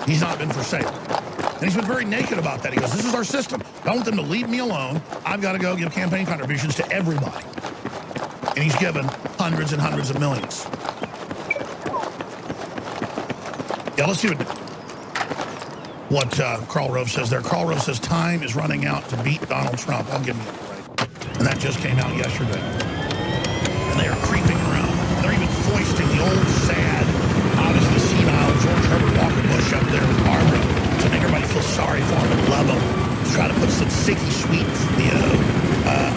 He's not been for sale. And he's been very naked about that. He goes, this is our system. I want them to leave me alone. I've got to go give campaign contributions to everybody. And he's given hundreds and hundreds of millions. Yeah, let's see what Karl Rove says there. Karl Rove says time is running out to beat Donald Trump. I'll give you that, right? And that just came out yesterday. And they are creeping around. They're even foisting the old, sad, obviously senile George Herbert Walker Bush up there with Barbara to make everybody feel sorry for him and love him. To try to put some sicky sweet,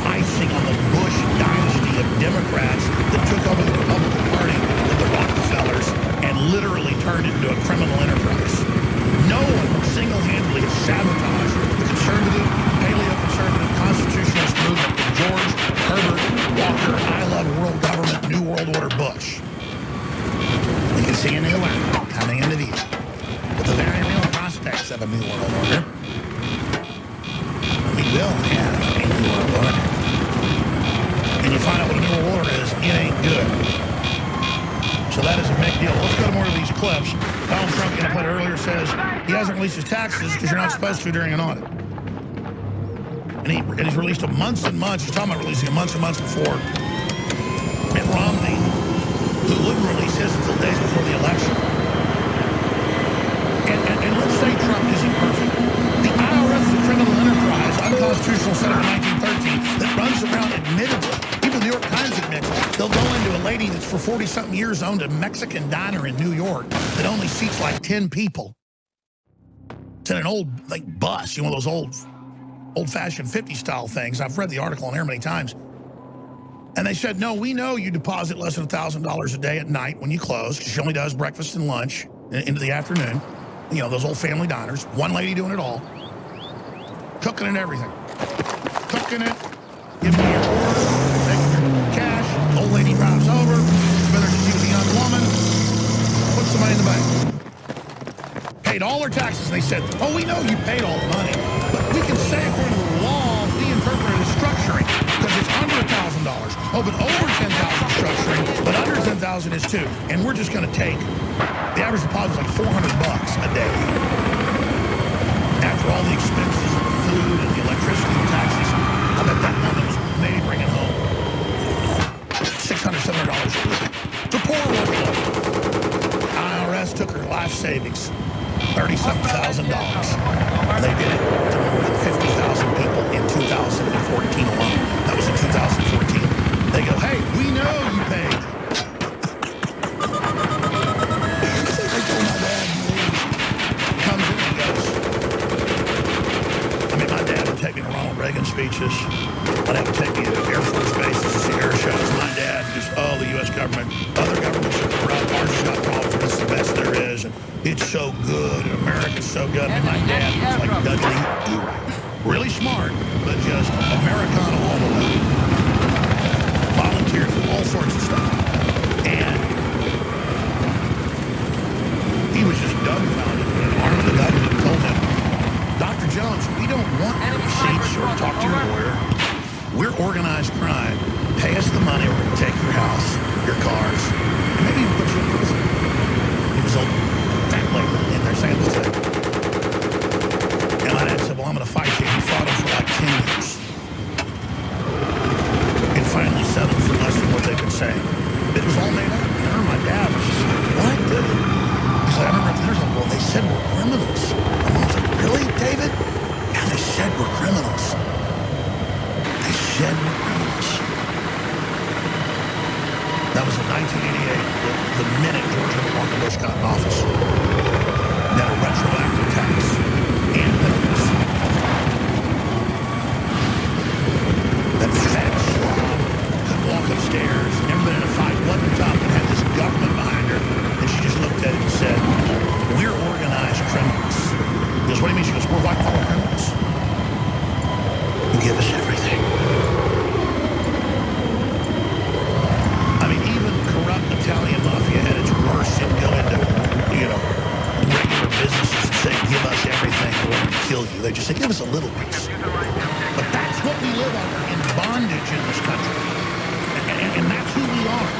icing on the Bush dynasty of Democrats that took over the Republican Party with the Rockefellers and literally turned it into a criminal enterprise. No one single-handedly has sabotaged the conservative, paleo-conservative, constitutionalist movement of George Herbert Walker, I love world government, New World Order Bush. You can see a new era coming into view with the very real prospects of a New World Order. We will have a New World Order. And you find out what a New World Order is, it ain't good. So that is a big deal. Let's go to more of these clips. Donald Trump, in a play earlier, says he hasn't released his taxes because you're not supposed to during an audit. And he's released them months and months. He's talking about releasing them months and months before. Mitt Romney, who wouldn't release his until days before the election. And let's say Trump isn't perfect. The IRS is a criminal enterprise, unconstitutional, set up in 1913, that runs around admittedly. Even the New York Times admits they'll go into a lady that's for 40-something years owned a Mexican diner in New York that only seats like 10 people. It's in an old bus, one of those old-fashioned 50-style things. I've read the article on air many times. And they said, no, we know you deposit less than $1,000 a day at night when you close, because she only does breakfast and lunch into the afternoon. Those old family diners. One lady doing it all. Cooking and everything. Cooking it, giving you your order, taking your cash. Old lady drives over, whether she was a young woman, puts the money in the bank. Paid all her taxes, and they said, oh, we know you paid all the money, but we can say according to the law, we interpret it as structuring, because it's under $1,000. Oh, but over 10,000 is structuring, but under 10,000 is too. And we're just going to take, the average deposit is like $400 a day. After all the expenses and the food and the electricity and taxes, I bet that woman was maybe bringing home $600, $700 a week. It's a poor workload. IRS took her life savings, $30-something thousand. They did it to more than 50,000 people in 2014 alone. That was in 2014. They go, hey, we know you paid. I told my dad, comes in and goes. I mean, my dad would take me to Ronald Reagan speeches. I'd have to take me to Air Force bases to see air shows. My dad just, the U.S. government, other governments are corrupt. Ours has got problems, but it's the best there is. And it's so good, and America's so good. And my dad was like Dudley Do-Right. Really smart, but just Americana all the way. Volunteered for all sorts of stuff. And he was just dumbfounded when an arm of the government told him, Dr. Jones, we don't want your receipts or talk to your lawyer. We're organized crime. Pay us the money, we're going to take your house, your cars, and maybe even put you in prison. He was old, fat lady in there saying this thing. And my dad said, well, I'm going to fight you. He fought him for like 10 years. And finally settled for less than what they could say. It was all made up. And I remember my dad was just like, what? He's like, I remember at the well, they said we're criminals. My mom's like, really, David? Yeah, they said we're criminals. They said we're criminals. That was in 1988, the minute George H.W. Bush got in office. Then a retroactive tax and penalties. That fat slob could walk upstairs, never been in a fight, wasn't tough, and had this government behind her. And she just looked at it and said, we're organized criminals. He goes, what do you mean? She goes, we're white-collar criminals. You give us everything. I mean, even corrupt Italian mafia at its worst and go into, regular businesses and say, give us everything or we're going to kill you. They just say, give us a little piece. But that's what we live under in bondage in this country. And that's who we are.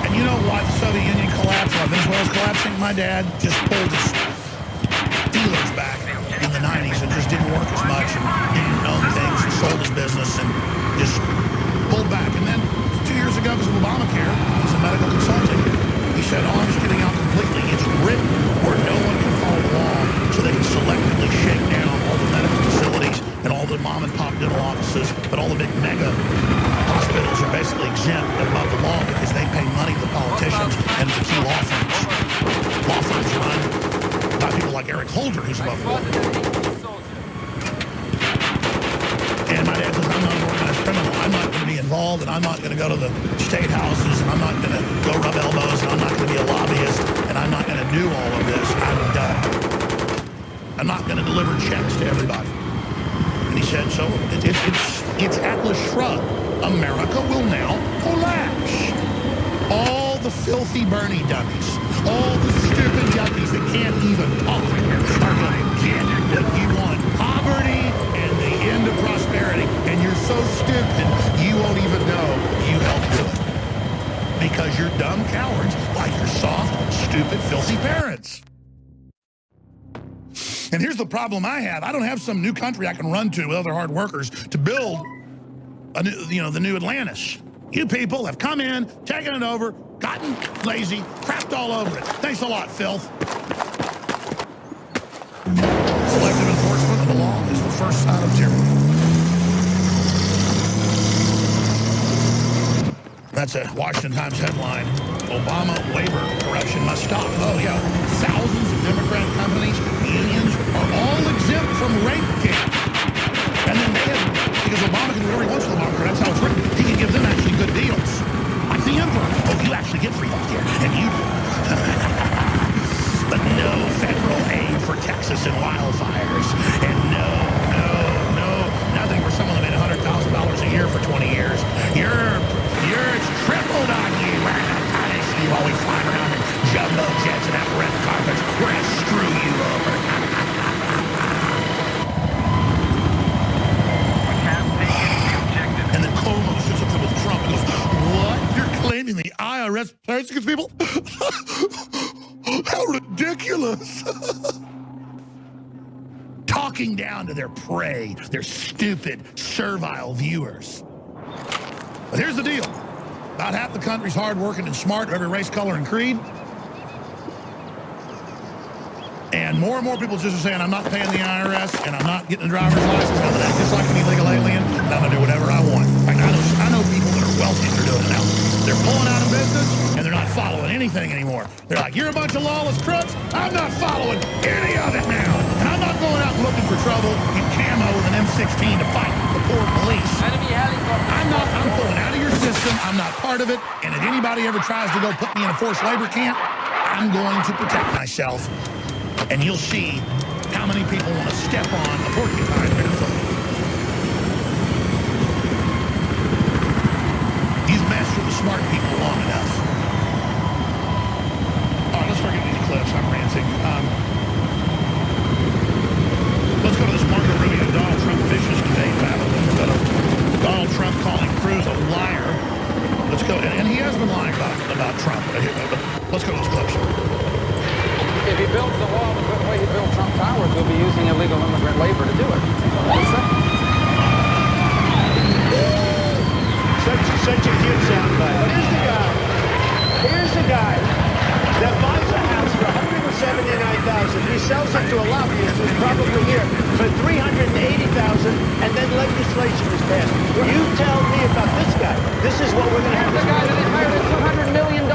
And you know why the Soviet Union collapse, while Venezuela's collapsing, my dad just pulled his dealers back in the 90s and just didn't work as much and didn't own things and sold his business and just pulled back. And then 2 years ago, because of Obamacare, he's a medical consulting. He said, oh, I'm just getting out completely. It's written where no one can follow the law, so they can selectively shake down all the medical facilities and all the mom and pop dental offices, but all the big mega hospitals are basically exempt and above the law because they pay money to the politicians and to key law firms. Law firms run by people like Eric Holder, who's above the law. And my dad says, I'm not an organized criminal. I'm not going to be involved, and I'm not going to go to the state houses, and I'm not going to go rub elbows, and I'm not going to be a lobbyist, and I'm not going to do all of this. I'm done. I'm not going to deliver checks to everybody. And he said, so it's Atlas Shrugged. America will now collapse. All the filthy Bernie dummies, all the stupid yuckies that can't even talk are going to get what you want. Poverty and the end of prosperity. And you're so stupid, you won't even know you helped do it. Because you're dumb cowards like your soft, stupid, filthy parents. And here's the problem I have. I don't have some new country I can run to with other hard workers to build a new, the new Atlantis. You people have come in, taken it over, gotten lazy, crapped all over it. Thanks a lot, filth. Selective enforcement of the law is the first sign of tyranny. That's a Washington Times headline. Obama waiver corruption must stop. Oh, yeah. Thousands of Democrat companies, unions, are all exempt from rape care. And then they have, because Obama can do whatever he wants with Obamacare, that's how it's written. He can give them actually good deals. Like the emperor. Oh, you actually get free health care. And you do. But no federal aid for Texas and wildfires. And no, nothing for someone that made $100,000 a year for 20 years. It's tripled on you. We're going to punish you while we fly around in jumbo jets and have red carpets. We're going to screw you over. And then Cuomo sits up there with Trump and goes, what? You're claiming the IRS persecutes people? How ridiculous. Talking down to their prey, their stupid, servile viewers. But here's the deal. About half the country's hard-working and smart, every race, color, and creed. And more people just are saying, I'm not paying the IRS, and I'm not getting a driver's license, I'm gonna act just like an illegal alien, and I'm gonna do whatever I want. Like, I know people that are wealthy that are doing it now. They're pulling out of business, and they're not following anything anymore. They're like, you're a bunch of lawless crooks, I'm not following any of it now. And I'm not going out and looking for trouble in camo with an M16 to fight the poor police. I'm pulling out of your system, I'm not part of it, and if anybody ever tries to go put me in a forced labor camp, I'm going to protect myself. And you'll see how many people want to step on a porcupine barefoot. You've messed with the smart people long enough. All right, let's forget these clips. I'm ranting. Let's go to this Marco Rubio Donald Trump vicious debate battle. Donald Trump calling Cruz a liar. Let's go. And he has been lying about Trump. Let's go to those clips. If he builds the wall the way he built Trump Towers, we'll be using illegal immigrant labor to do it. Such a cute soundbite. Here's the guy that buys a house for $179,000. He sells it to a lobbyist who's probably here for $380,000, and then legislation is passed. You tell me about this guy. This is what we're going to have. The guy that inherited $200 million.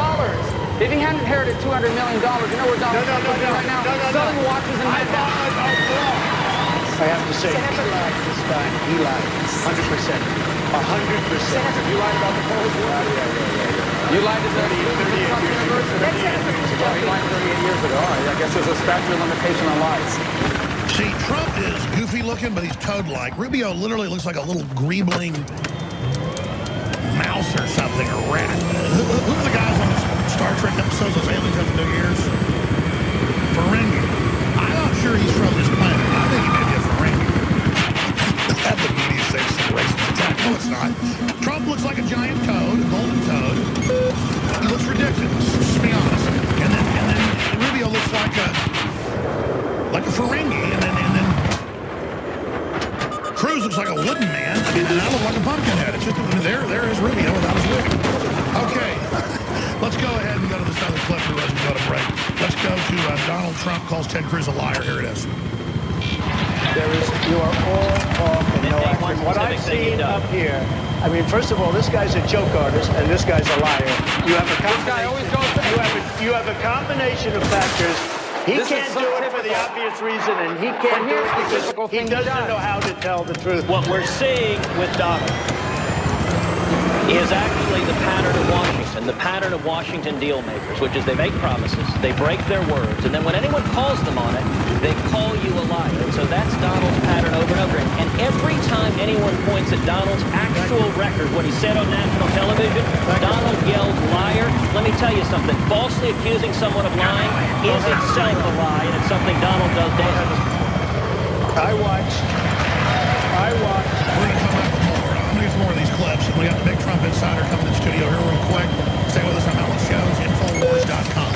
If he hadn't inherited $200 million, you know where Donald Trump would be right now? Sun watches in Manhattan. I have to say, he lied this time. He lied. 100%. 100%. You lied about the polls? Yeah. You lied to the Trump University. Well, he lied 38 years ago. All right, I guess there's a statute of limitation on lies. See, Trump is goofy looking, but he's toad-like. Rubio literally looks like a little greebling mouse or something, or rat. Who are the guys on the Star Trek episodes, those aliens have to do years? Ferengi. I'm not sure he's from this planet. I think he may be a Ferengi. That the media says it's a racist attack. No, it's not. Trump looks like a giant toad, a golden toad. He looks ridiculous, just to be honest. And I look like a pumpkin head. It's just, there is Rubio without his wig. Okay, let's go ahead and go to this other clip as we go to break. Let's go to Donald Trump calls Ted Cruz a liar. Here it is. You are all talk and no action. What I've seen up here, I mean, first of all, this guy's a joke artist and this guy's a liar. You have a combination. You have a combination of factors. He can't do it for the obvious reason, and he can't do it because he doesn't know how to tell the truth. What we're seeing with Donald is actually the pattern of Washington, the pattern of Washington deal makers, which is they make promises, they break their words, and then when anyone calls them on it, they call you a liar. And so that's Donald's pattern over and over again. And every time anyone points at Donald's actual record, what he said on national television, Donald yelled liar. Let me tell you something. Falsely accusing someone of lying is itself a lie, and it's something Donald does daily. I watched. We're going to come back with more. I'm going to get some more of these clips. We got the big Trump insider coming to the studio here real quick. Stay with us on Alex Jones, InfoWars.com.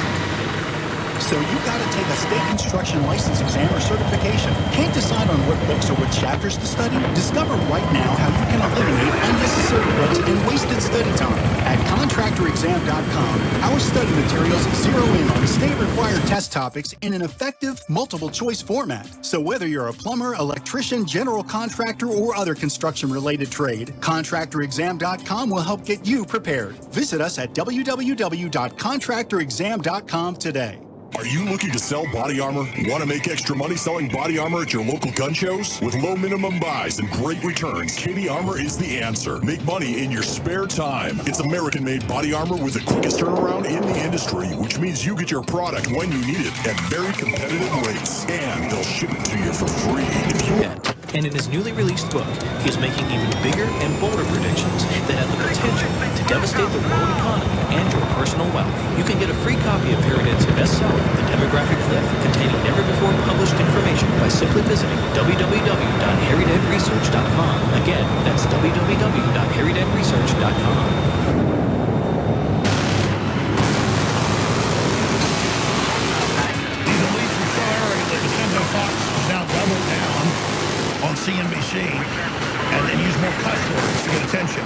So you've got to take a state construction license exam or certification. Can't decide on what books or what chapters to study? Discover right now how you can eliminate unnecessary books and wasted study time. At contractorexam.com, our study materials zero in on state-required test topics in an effective, multiple-choice format. So whether you're a plumber, electrician, general contractor, or other construction-related trade, contractorexam.com will help get you prepared. Visit us at www.contractorexam.com today. Are you looking to sell body armor? Want to make extra money selling body armor at your local gun shows? With low minimum buys and great returns, KD Armor is the answer. Make money in your spare time. It's American-made body armor with the quickest turnaround in the industry, which means you get your product when you need it at very competitive rates. And they'll ship it to you for free. If you And in his newly released book, he is making even bigger and bolder predictions that have the potential to devastate the world economy and your personal wealth. You can get a free copy of Harry Dent's bestseller, The Demographic Cliff, containing never-before-published information by simply visiting www.harrydentresearch.com. Again, that's www.harrydentresearch.com. On CNBC, and then use more cuss words to get attention.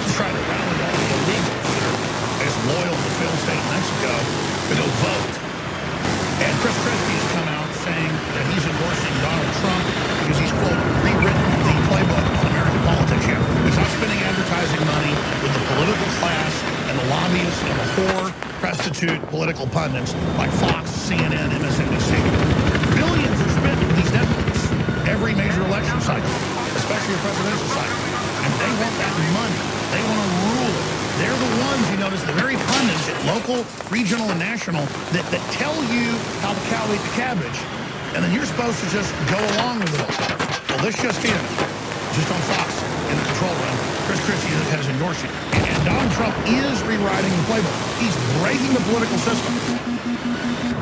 He's trying to rally all the illegals that are as loyal to the failed state of Mexico to go vote. And Chris Christie has come out saying that he's endorsing Donald Trump because he's, quote, rewritten the playbook on American politics here. He's not spending advertising money with the political class and the lobbyists and the whore, prostitute political pundits like Fox, CNN, MSNBC. Billions are spent with these networks every major election cycle, especially a presidential cycle. And they want that money. They want to rule it. They're the ones, you notice, the very pundits at local, regional, and national that tell you how the cow ate the cabbage. And then you're supposed to just go along with it all. Well, this just in. Just on Fox in the control room, Chris Christie has endorsed it. And Donald Trump is rewriting the playbook. He's breaking the political system.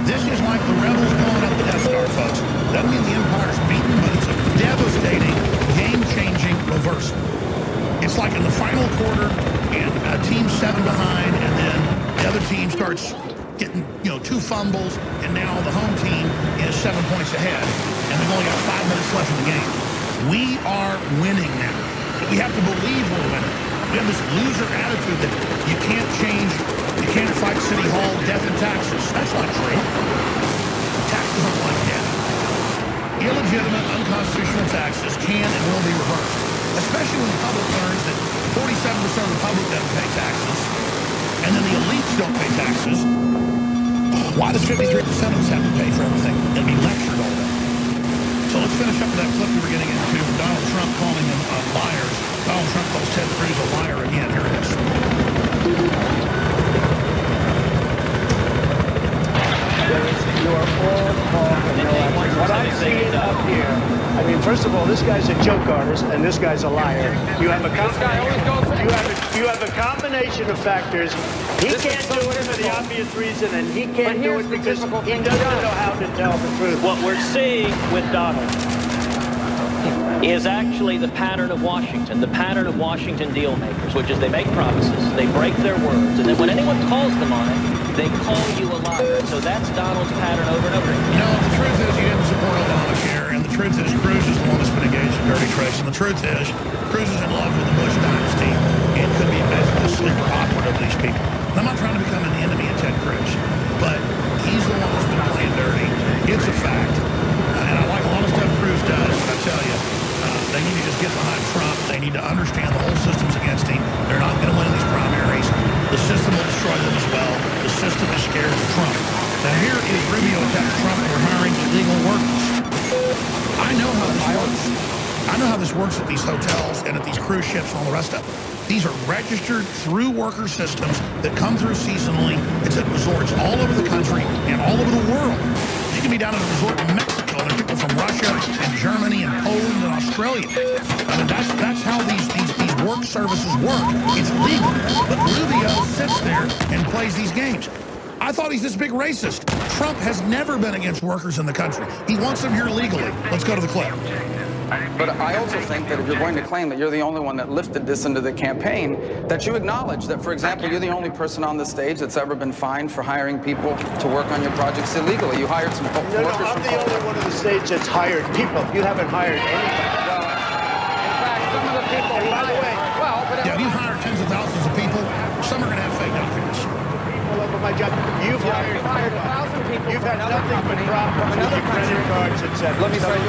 This is like the rebels blowing up the Death Star, folks. Doesn't mean the empire's beaten, but it's a devastating, game-changing reversal. It's like in the final quarter, and a team's 7 behind, and then the other team starts getting, 2 fumbles, and now the home team is 7 points ahead, and they've only got 5 minutes left in the game. We are winning now. We have to believe we're winning. We have this loser attitude that you can't change. You can't fight City Hall, death and taxes. That's not true. Taxes aren't like death. Illegitimate, unconstitutional taxes can and will be reversed, especially when the public learns that 47% of the public doesn't pay taxes, and then the elites don't pay taxes. Why does 53% of us have to pay for everything and be lectured all day? So let's finish up with that clip we were getting into, Donald Trump calling them liars. Donald Trump calls Ted Cruz a liar again. Here it is. You are all talk and no action. What I've seen up here, I mean, first of all, this guy's a joke artist and this guy's a liar. You have a combination of factors. He can't do it for the obvious reason, and he can't do it because he doesn't know how to tell the truth. What we're seeing with Donald is actually the pattern of Washington, the pattern of Washington deal makers, which is they make promises, they break their words, and then when anyone calls them on it, they call you a liar. So that's Donald's pattern over and over again. No, the truth is he didn't support Obamacare, and the truth is Cruz is the one that's been engaged in dirty Trace. And the truth is, Cruz is in love with the Bush dynasty and could be basically a sleeper operative of these people. And I'm not trying to become an enemy of Ted Cruz, but he's the one who's been playing dirty. It's a fact. And I like a lot of stuff Cruz does, but I tell you, they need to just get behind Trump. They need to understand the whole system's against him. They're not going to win these primaries. The system will destroy them as well. The system is scared of Trump. Now here is Rubio attacks Trump for hiring illegal workers. I know how this works. I know how this works at these hotels and at these cruise ships and all the rest of it. These are registered through worker systems that come through seasonally. It's at resorts all over the country and all over the world. You can be down at a resort in Mexico, and there are people from Russia and Germany and Poland and Australia. I mean, that's how these work services work. It's legal. But Rubio sits there and plays these games. I thought he's this big racist. Trump has never been against workers in the country. He wants them here legally. Let's go to the clip. But I also think that if you're going to claim that you're the only one that lifted this into the campaign, that you acknowledge that, for example, you're the only person on the stage that's ever been fined for hiring people to work on your projects illegally. You hired some workers from Poland. I'm the only one on the stage that's hired people. You haven't hired anybody. In fact, some of the people you hired, well, but Yeah, you hire tens of thousands of people. Some are going to have fake documents. All over my job. You've hired 1,000 people You've from had another nothing but company, problems from another with your credit country. cards, etc. Let me say, let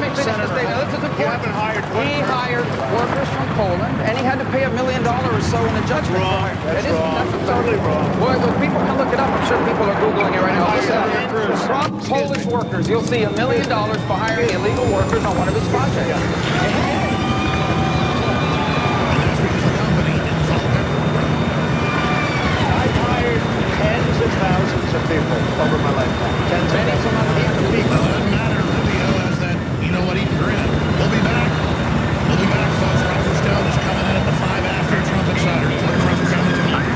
me finish the statement. This is important. You haven't hired one He person. hired workers from Poland, and he had to pay $1 million or so in a judgment. Wrong. That's wrong. That's Totally wrong. Well, people can look it up. I'm sure people are Googling it right now. Hired Cruz. From Polish workers. You'll see $1 million for hiring illegal workers on one of his projects. And that's because the company didn't follow paperwork. I've hired tens of thousands of people over my lifetime. Tens of thousands of people. Well, it doesn't matter. Rubio has that, you know what, eat and grin. We'll be back. We'll be back, folks. Roger Stone is coming in at the 5 after Trump Insider. Clear from the family tonight.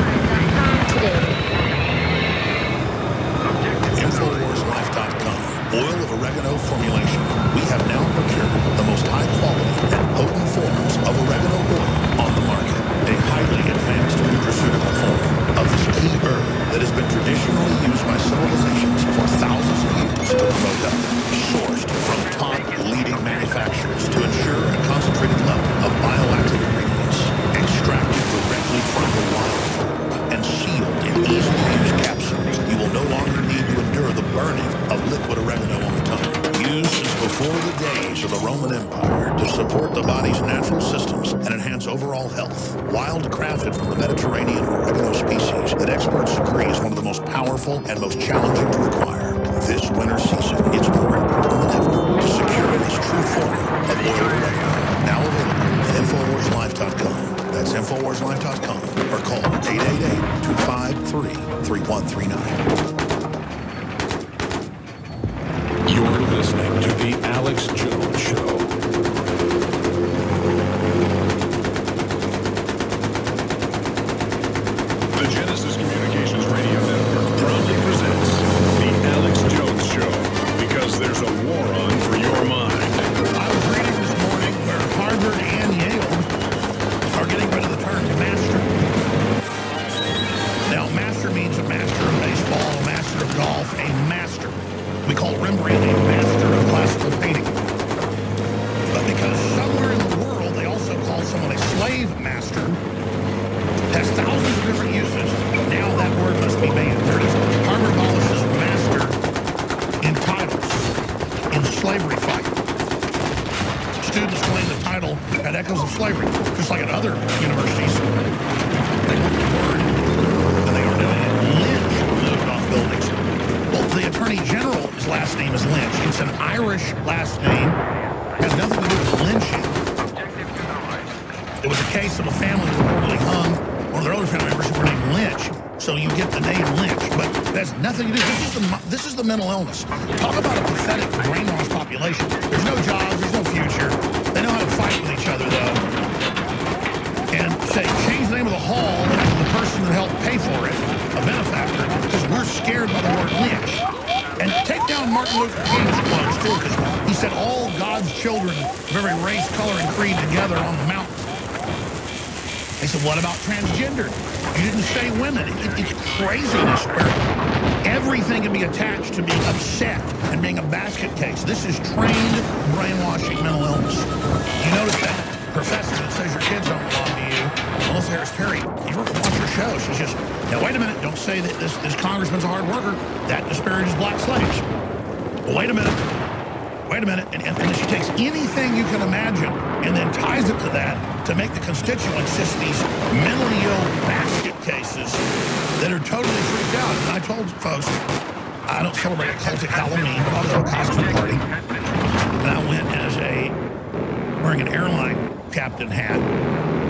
InfoWarsLife.com. Oil of oregano formulation. We have now procured the most high quality and potent forms of oregano oil on the market. A highly advanced nutraceutical form of this key herb that has been traditionally used by civilizations for thousands of years to promote health. Sourced from top leading manufacturers to ensure a concentrated level of bioactive ingredients. Extracted directly from the wild herb and sealed in easy-to-use capsules. You will no longer need to endure the burning of liquid oregano on the tongue. Used since before the days of the Roman Empire to support the body's natural systems and enhance overall health. Wild crafted from the Mediterranean oregano species that experts agree is one of the most powerful and most challenging to acquire. This winter season, it's more important than ever to secure this true form of oil oregano. Now available at InfoWarsLife.com. That's InfoWarsLife.com or call 888-253-3139. You're listening to The Alex Jones Show. The Genesis Communications Radio Network proudly presents The Alex Jones Show, because there's a war on for your mind. I was reading this morning where Harvard and Yale are getting rid of the term master. Now, master means a master of baseball, a master of golf, a master. We call Rembrandt a master of classical painting. But because somewhere in the world they also call someone a slave master, has thousands of different uses, now that word must be banned. There it is. Harvard abolishes master in titles in slavery fight. Students claim the title had echoes of slavery, just like at other universities. They want the word, and they are doing it. Lynch removed off buildings. Well, the Attorney General's last name is Lynch. It's an Irish last name. Has nothing to do with lynching. It was a case of a family reportedly hung one of their other family members who were named Lynch. So you get the name Lynch, but it has nothing to do. This is the mental illness. Talk about a pathetic, brainwashed population. There's no jobs. There's no future. They know how to fight with each other, though. And say, change the name of the hall after the person that helped pay for it, a benefactor, because we're scared by the word lynch. And take down Martin Luther King's quotes, too, because he said all God's children of every race, color, and creed together on the mountain. They said, what about transgender? You didn't say women. It's craziness. Everything can be attached to being upset and being a basket case. This is trained brainwashing mental illness. You notice that professor that says your kids don't belong to you, Melissa Harris Perry, you watch her show. She's just, now wait a minute, don't say that this congressman's a hard worker. That disparages black slaves. Well, wait a minute. And then she takes anything you can imagine and then ties it to that to make the constituents just these mentally ill basket cases that are totally freaked out. And I told folks, I don't celebrate a cultic Halloween, but I'll go to a costume party. And I went as wearing an airline captain hat,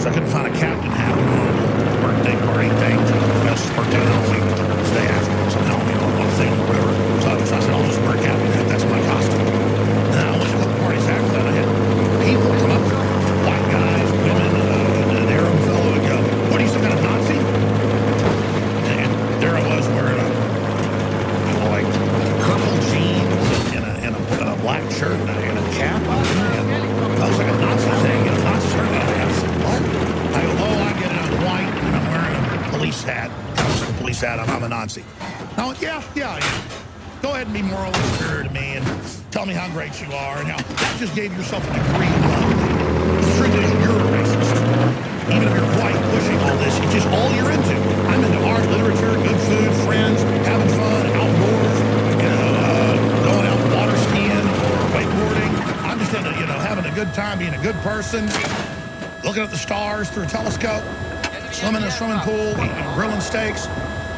so I couldn't find a captain hat on a birthday party thing. That's birthday Halloween. It's the day after. So Halloween on one thing or whatever. So I said, I'll just wear a captain hat. That's my costume. And then I went to a couple parties after that. I had people come up, white guys, women, an Arab fellow would go, what are you, some kind of Nazi? And there I was wearing like purple jeans and a black shirt and a cap on. And I was like a Nazi thing, Nazis heard about it. I said, what? I go, oh, I get it, I'm white and I'm wearing a police hat. A police hat, I'm a Nazi. I went, yeah. Go ahead and be morally superior to me and tell me how great you are and how that just gave yourself a degree of love. The truth is, you're a racist. Even if you're white, pushing all this, it's just all you're into. I'm into art, literature, good food, friends, having fun, outdoors, going out water skiing or wakeboarding. I'm just into, having a good time, being a good person, looking at the stars through a telescope, swimming in a swimming pool, grilling steaks.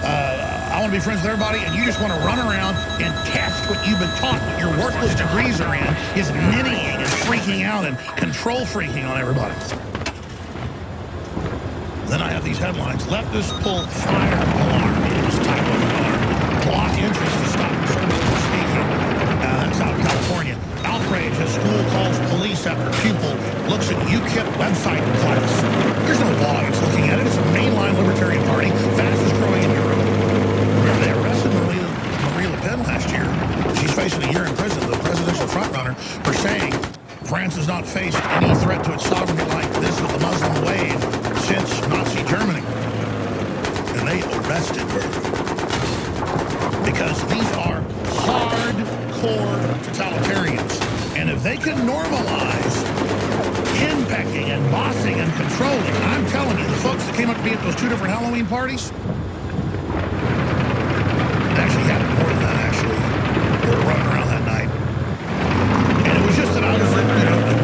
I want to be friends with everybody, and you just want to run around and test what you've been taught, what your worthless degrees are in, is ninnying and freaking out and control freaking on everybody. Then I have these headlines, leftists pull fire alarm, this type of alarm, block interest to stop conservatives from speaking. That's out in California. Outrage as school calls police after pupil looks at UKIP website class. There's no law it's looking at it. It's a mainline libertarian party, fastest growing in Europe. Remember, they arrested Marie Le Pen last year. She's facing a year in prison, the presidential frontrunner, for saying France has not faced any threat to its sovereignty like this with the Muslim wave since Nazi Germany. And they arrested her. Because these are hardcore totalitarians. And if they can normalize henpecking and bossing and controlling, I'm telling you, the folks that came up to me at those two different Halloween parties, it actually happened more than that, actually. We were running around that night. And it was just that I was a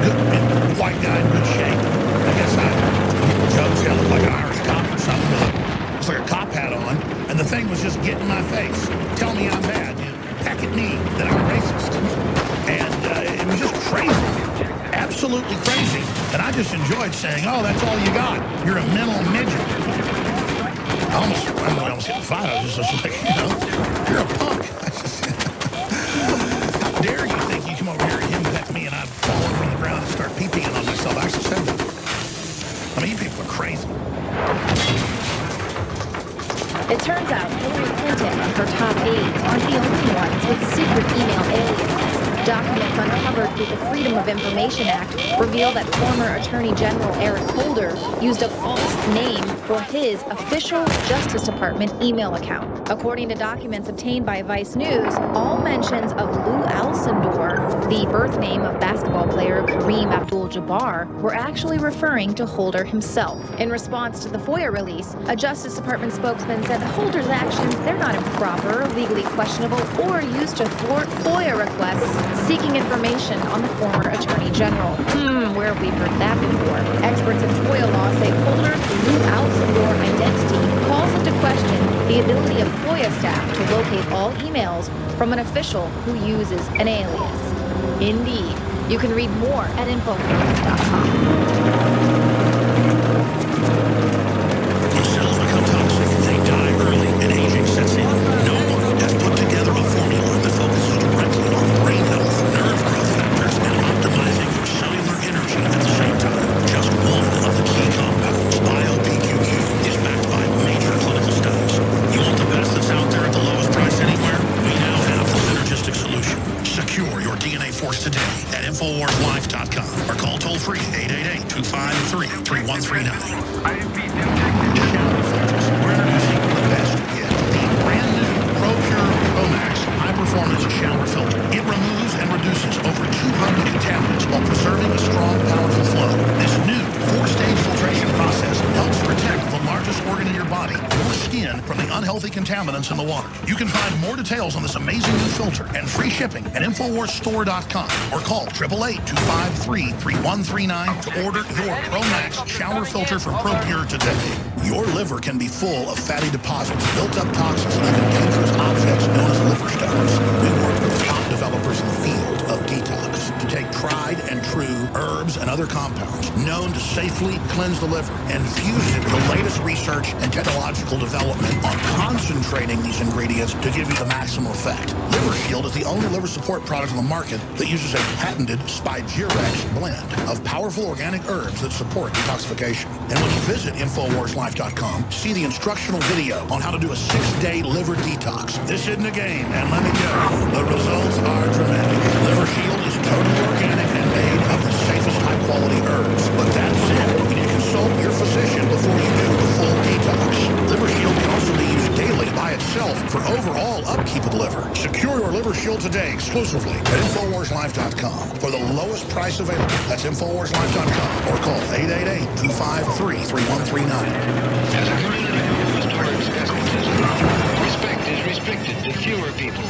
good white guy in good shape. I guess jokes, I looked like an Irish cop or something with looks like a cop hat on. And the thing was just get in my face. Tell me I'm bad. Peck at me that I'm racist. And it was just crazy. Absolutely crazy. And I just enjoyed saying, oh, that's all you got. You're a mental midget. I almost hit the fight. I was just like, you're a punk. How dare you think you come over here and henpeck me and I fall over on the ground and start pee-peeing on myself? I actually said that. I mean, you people are crazy. It turns out Hillary Clinton and her top aides aren't the only ones with secret email aliases. Documents uncovered through the Freedom of Information Act reveal that former Attorney General Eric Holder used a false name for his official Justice Department email account. According to documents obtained by Vice News, all mentions of Lou Alcindor, the birth name of basketball player Kareem Abdul-Jabbar, were actually referring to Holder himself. In response to the FOIA release, a Justice Department spokesman said Holder's actions, they're not improper, legally questionable, or used to thwart FOIA requests seeking information on the former Attorney General. Where have we heard that before? Experts in FOIA law say Holder's Lou Alcindor identity calls into question the ability of FOIA staff to locate all emails from an official who uses an alias. Indeed. You can read more at InfoWars.com. When cells become toxic, they die early and aging sets in. No one has put together a formula that focuses directly on brain health, nerve growth factors, and optimizing your cellular energy at the same time. Just one of the key compounds, BioPQQ, is backed by major clinical studies. You want the best that's out there at the lowest price anywhere? We now have the synergistic solution. Secure your DNA force today at InfoWarsLife.com or call toll-free 888-253-3139. We're introducing the best yet, the brand new ProPure water. You can find more details on this amazing new filter and free shipping at InfoWarsStore.com or call 888-253-3139 to order your Pro Max shower filter from ProPure today. Your liver can be full of fatty deposits, built-up toxins, and even dangerous objects known as liver stones. We work with the top developers in the field of detox to take tried and true herbs and other compounds known to safely cleanse the liver and fuse it with the latest research and technological development on concentrating these ingredients to give you the maximum effect. Liver Shield is the only liver support product on the market that uses a patented Spigyrex blend of powerful organic herbs that support detoxification. And when you visit InfoWarsLife.com, see the instructional video on how to do a 6-day liver detox. This isn't a game, and let me tell you, the results are dramatic. Liver Shield is totally organic and made of the safest high-quality herbs. But that said, you need to consult your physician before you do the full detox. Liver Shield can also be used daily by itself for overall upkeep of the liver. Secure your Liver Shield today exclusively at InfoWarsLife.com for the lowest price available. That's InfoWarsLife.com or call 888-253-3139. As a community moves towards despotism, respect is restricted to fewer people.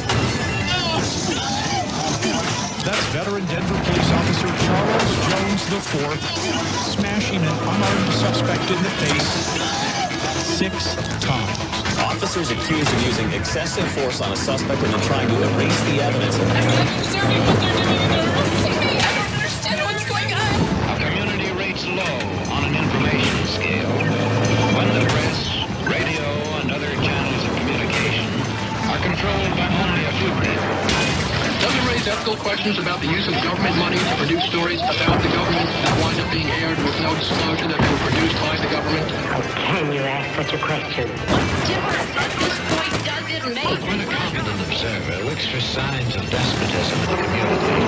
That's veteran Denver police officer Charles Jones IV smashing an unarmed suspect in the face 6 times. Officers accused of using excessive force on a suspect and then trying to erase the evidence. I'm not observing what they're doing in their room. I don't understand what's going on. A community rates low on an information scale when the press, radio, and other channels of communication are controlled by only a few people. Does it raise ethical questions about the use of government money to produce stories about the government that wind up being aired with no disclosure that they were produced by the government? How can you ask such a question? What difference at this point does it make? When a competent observer looks for signs of despotism in the community,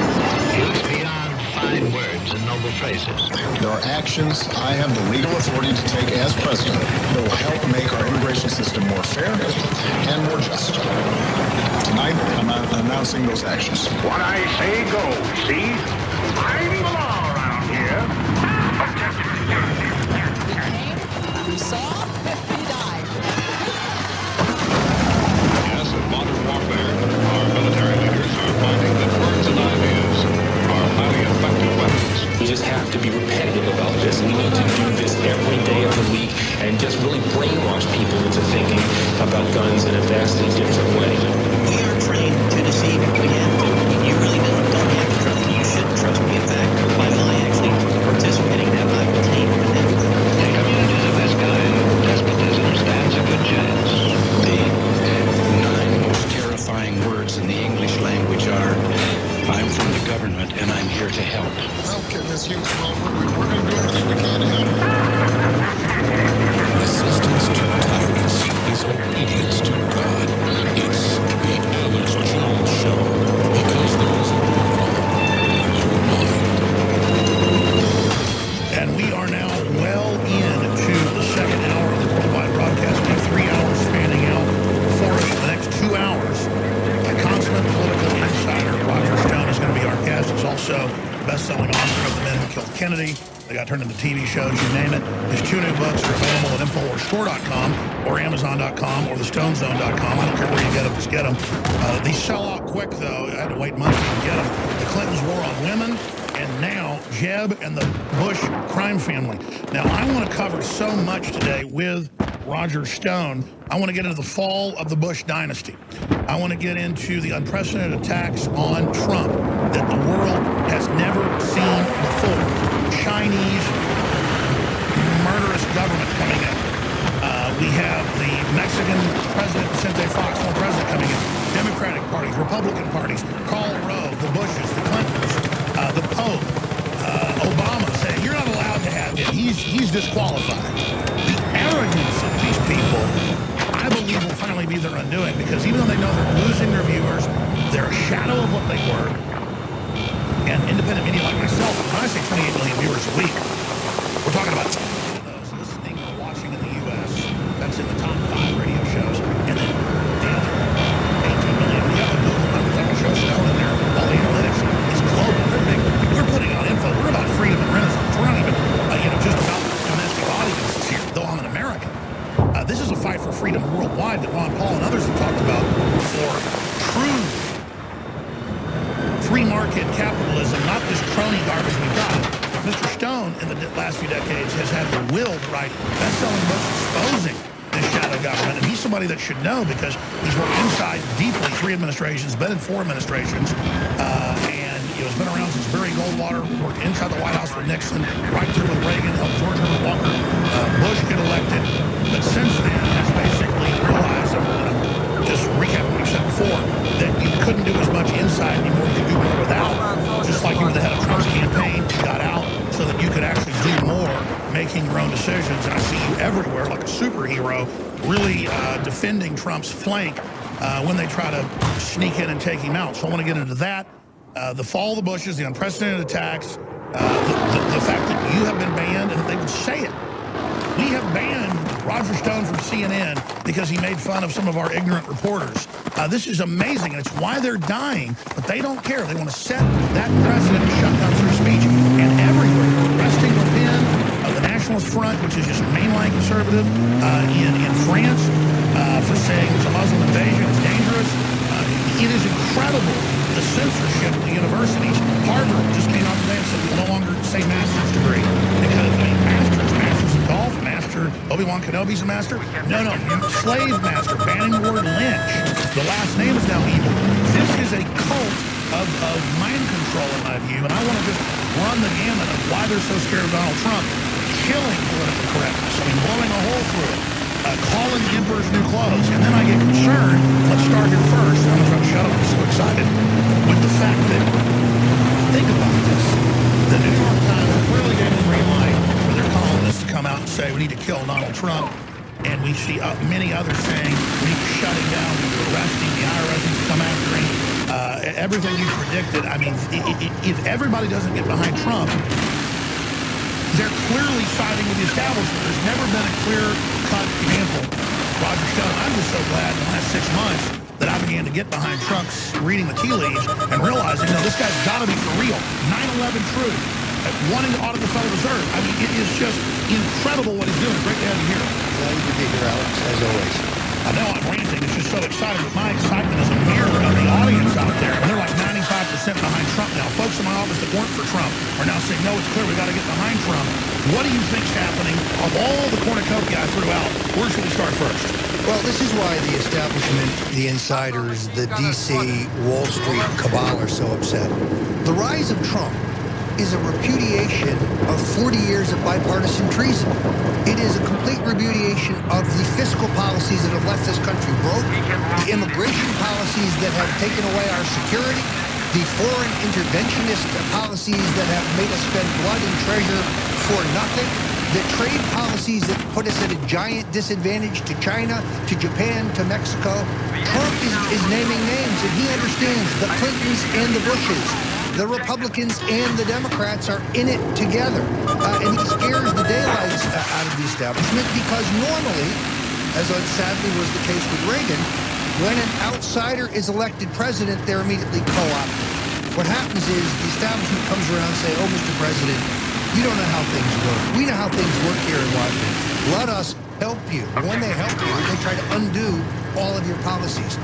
he looks beyond fine words and noble phrases. There are actions I have the legal authority to take as president that will help make our immigration system more fair and more just. Tonight, I'm announcing those actions. What I say goes, see? I'm the law around here. We saw, we died. Yes, in modern warfare, our military leaders are finding that words and ideas are highly effective weapons. We just have to be repetitive about this. We need to do this every day of the week and just really brainwash people into thinking about guns in a vastly different way. We are trained to deceive if we have to. You really don't have to trust me. You shouldn't trust me. In fact, by my actually participating in that, I will take with him. In communities of this kind, despotism stands a good chance. The 9 most terrifying words in the English language are, I'm from the government and I'm here to help. Welcome, Miss Hughes. We're going to do everything we can to help. Resistance to tyrants is obedience to God. It's the Alex Jones Show, because there is a war in your mind. And we are now well into the second hour of the worldwide broadcast. We have 3 hours spanning out for us for the next 2 hours. A consummate political insider, Roger Stone, is going to be our guest. He's also best-selling author of The Men Who Killed Kennedy. They got turned into TV shows, you name it. His 2 new books are available at InfoWarsStore.com or Amazon.com or TheStoneZone.com. I don't care where you get them, just get them. These sell out quick, though. I had to wait months to get them. The Clintons' war on women, and now Jeb and the Bush crime family. Now, I want to cover so much today with Roger Stone. I want to get into the fall of the Bush dynasty. I want to get into the unprecedented attacks on Trump that the world has never seen before. Chinese murderous government coming in. We have the Mexican president, Vicente Fox, former president, coming in. Democratic parties, Republican parties, Karl Rove, the Bushes, the Clintons, the Pope, Obama saying, you're not allowed to have him. He's disqualified. The arrogance of these people, I believe, will finally be their undoing, because even though they know they're losing their viewers, they're a shadow of what they were. And independent media like myself, when I say 28 million viewers a week, we're talking about those listening or watching in the U.S. That's in the top 5 radio shows. And then the other 18 million, we have a Google numbers that will show Stone in there. All the analytics is global. They're big. We're putting on info. We're about freedom and renaissance. We're not even, just about domestic audiences here, though I'm an American. This is a fight for freedom worldwide that Ron Paul and others have talked about. market capitalism, not this crony garbage we've got. Mr. Stone, in the last few decades, has had the will to write best-selling books exposing this shadow government, and he's somebody that should know because he's worked inside deeply 3 administrations, been in 4 administrations, and has been around since Barry Goldwater, worked inside the White House with Nixon, right through with Reagan, helped George Herbert Walker Bush get elected, but since then has basically realized, just recap what we said before, that you couldn't do as much inside anymore, you could do more without. Just like you were the head of Trump's campaign, you got out so that you could actually do more, making your own decisions. And I see you everywhere like a superhero, really defending Trump's flank when they try to sneak in and take him out. So I want to get into that. The fall of the Bushes, the unprecedented attacks, the fact that you have been banned, and that they would say it. We have banned Roger Stone from CNN because he made fun of some of our ignorant reporters. This is amazing, and it's why they're dying, but they don't care. They want to set that precedent to shut down free speech. And everywhere, arresting Le Pen of the Nationalist Front, which is just mainline conservative, in France, for saying it's a Muslim invasion, it's dangerous. It is incredible, the censorship of the universities. Harvard just came out today and said we'll no longer say master's degree because, master's in golf, master, Obi-Wan Kenobi's a master. No, slave master, banning the word lynch. The last name is now evil. This is a cult of mind control, in my view, and I want to just run the gamut of why they're so scared of Donald Trump. Killing political correctness, blowing a hole through it. Calling the emperor's new clothes, and then I get concerned. Let's start here first. I'm going to shut up. I'm so excited with the fact that, think about this. The New York Times clearly gave them green light for their columnists to come out and say we need to kill Donald Trump, and we see many others saying we need to shut him down, we need to arrest him, the IRS needs to come after him. Everything you predicted. If everybody doesn't get behind Trump, they're clearly siding with the establishment. There's never been a clear-cut example. Roger Stone, I'm just so glad in the last 6 months that I began to get behind Trump's reading the tea leaves and realizing, this guy's got to be for real. 9/11 truth. Wanting to audit the Federal Reserve. It is just incredible what he's doing. Great to have you here. Glad you could be here, Alex, as always. I know I'm ranting. It's just so exciting. But my excitement is a mirror of the audience out there. And they're like 95% behind Trump now. Folks in my office that weren't for Trump are now saying, no, it's clear we got to get behind Trump. What do you think's happening? Of all the cornucopia I threw out, where should we start first? Well, this is why the establishment, the insiders, the D.C., Wall Street cabal are so upset. The rise of Trump is a repudiation of 40 years of bipartisan treason. It is a complete repudiation of the fiscal policies that have left this country broke, the immigration policies that have taken away our security, the foreign interventionist policies that have made us spend blood and treasure for nothing, the trade policies that put us at a giant disadvantage to China, to Japan, to Mexico. Trump is naming names, and he understands the Clintons and the Bushes. The Republicans and the Democrats are in it together. And he scares the daylights out of the establishment because normally, as sadly was the case with Reagan, when an outsider is elected president, they're immediately co-opted. What happens is the establishment comes around and say, oh, Mr. President, you don't know how things work. We know how things work here in Washington. Let us help you. When they help you, they try to undo all of your policies.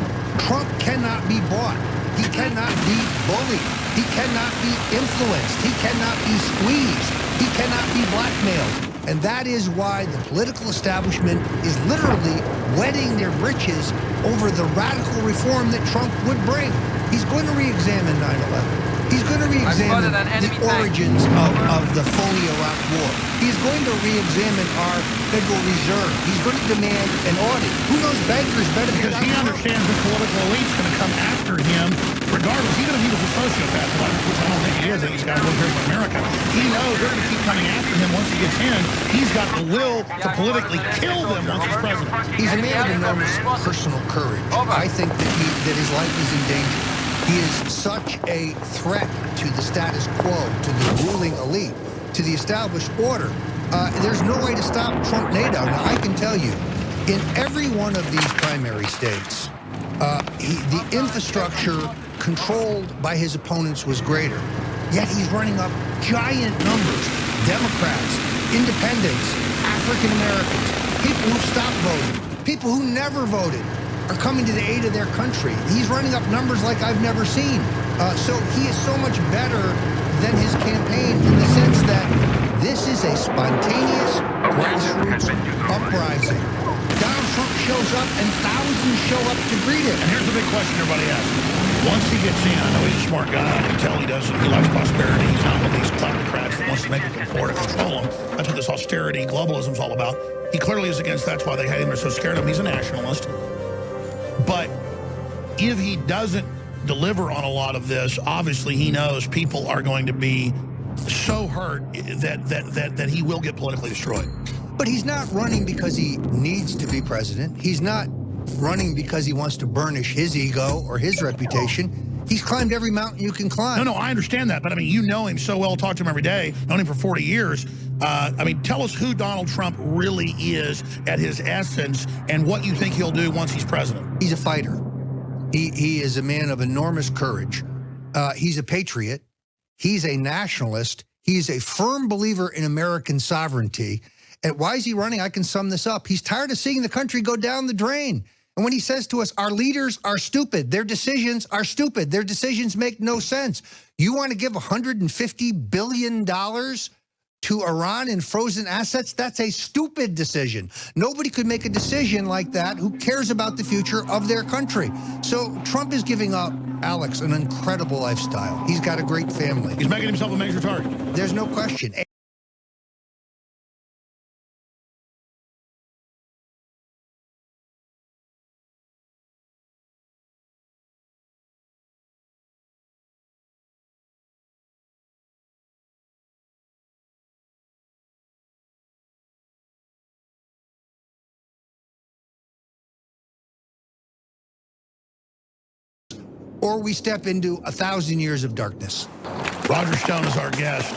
Trump cannot be bought. He cannot be bullied. He cannot be influenced. He cannot be squeezed. He cannot be blackmailed. And that is why the political establishment is literally wetting their britches over the radical reform that Trump would bring. He's going to re-examine 9/11. He's going to re-examine the origins of the phony Iraq War. He's going to re-examine our Federal Reserve. He's going to demand an audit. Who knows bankers better than because he understands the political elite's going to come after him regardless, even if he was a sociopath, which I don't think he is, and he's got to live here in America. He knows they're going to keep coming after him once he gets in. He's got the will to politically kill them once he's president. He's a man of enormous personal courage. I think that his life is in danger. He is such a threat to the status quo, to the ruling elite, to the established order. There's no way to stop Trump NATO. Now, I can tell you, in every one of these primary states, the infrastructure controlled by his opponents was greater. Yet he's running up giant numbers. Democrats, independents, African Americans, people who stopped voting, people who never voted. are coming to the aid of their country. He's running up numbers like I've never seen. So he is so much better than his campaign in the sense that this is a spontaneous grassroots uprising. Donald Trump shows up and thousands show up to greet him. And here's the big question everybody asks. Once he gets in, I know he's a smart guy. I can tell he doesn't. He likes prosperity. He's not one of these kleptocrats that wants to make it poor to control him. That's what this austerity, globalism's all about. He clearly is against. That's why they hate him. They're so scared of him. He's a nationalist. But if he doesn't deliver on a lot of this, obviously he knows people are going to be so hurt that he will get politically destroyed. But he's not running because he needs to be president. He's not running because he wants to burnish his ego or his reputation. He's climbed every mountain you can climb. No, I understand that. But, I mean, you know him so well, talk to him every day, known him for 40 years. I mean, tell us who Donald Trump really is at his essence and what you think he'll do once he's president. He's a fighter. He is a man of enormous courage. He's a patriot. He's a nationalist. He's a firm believer in American sovereignty. And why is he running? I can sum this up. He's tired of seeing the country go down the drain. And when he says to us, our leaders are stupid, their decisions are stupid, their decisions make no sense. You want to give $150 billion to Iran in frozen assets? That's a stupid decision. Nobody could make a decision like that who cares about the future of their country. So Trump is giving up, Alex, an incredible lifestyle. He's got a great family. He's making himself a major target. There's no question. Or we step into 1,000 years of darkness. Roger Stone is our guest.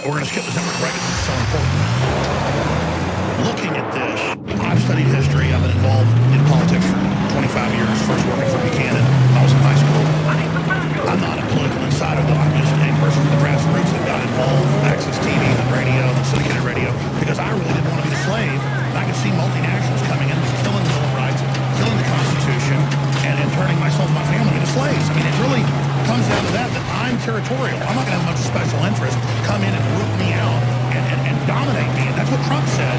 We're going to skip the number break. It's so important. Looking at this, I've studied history. I've been involved in politics for 25 years, first working for Buchanan when I was in high school. I'm not a political insider, though. I'm just a person from the grassroots that got involved with Access TV and radio and syndicated radio because I really didn't want to be a slave. And I could see multinationals coming in, killing the Bill of Rights, killing the Constitution, and turning myself and my family into slaves. I mean, it really comes down to that I'm territorial. I'm not going to have much special interest come in and root me out and dominate me. And that's what Trump said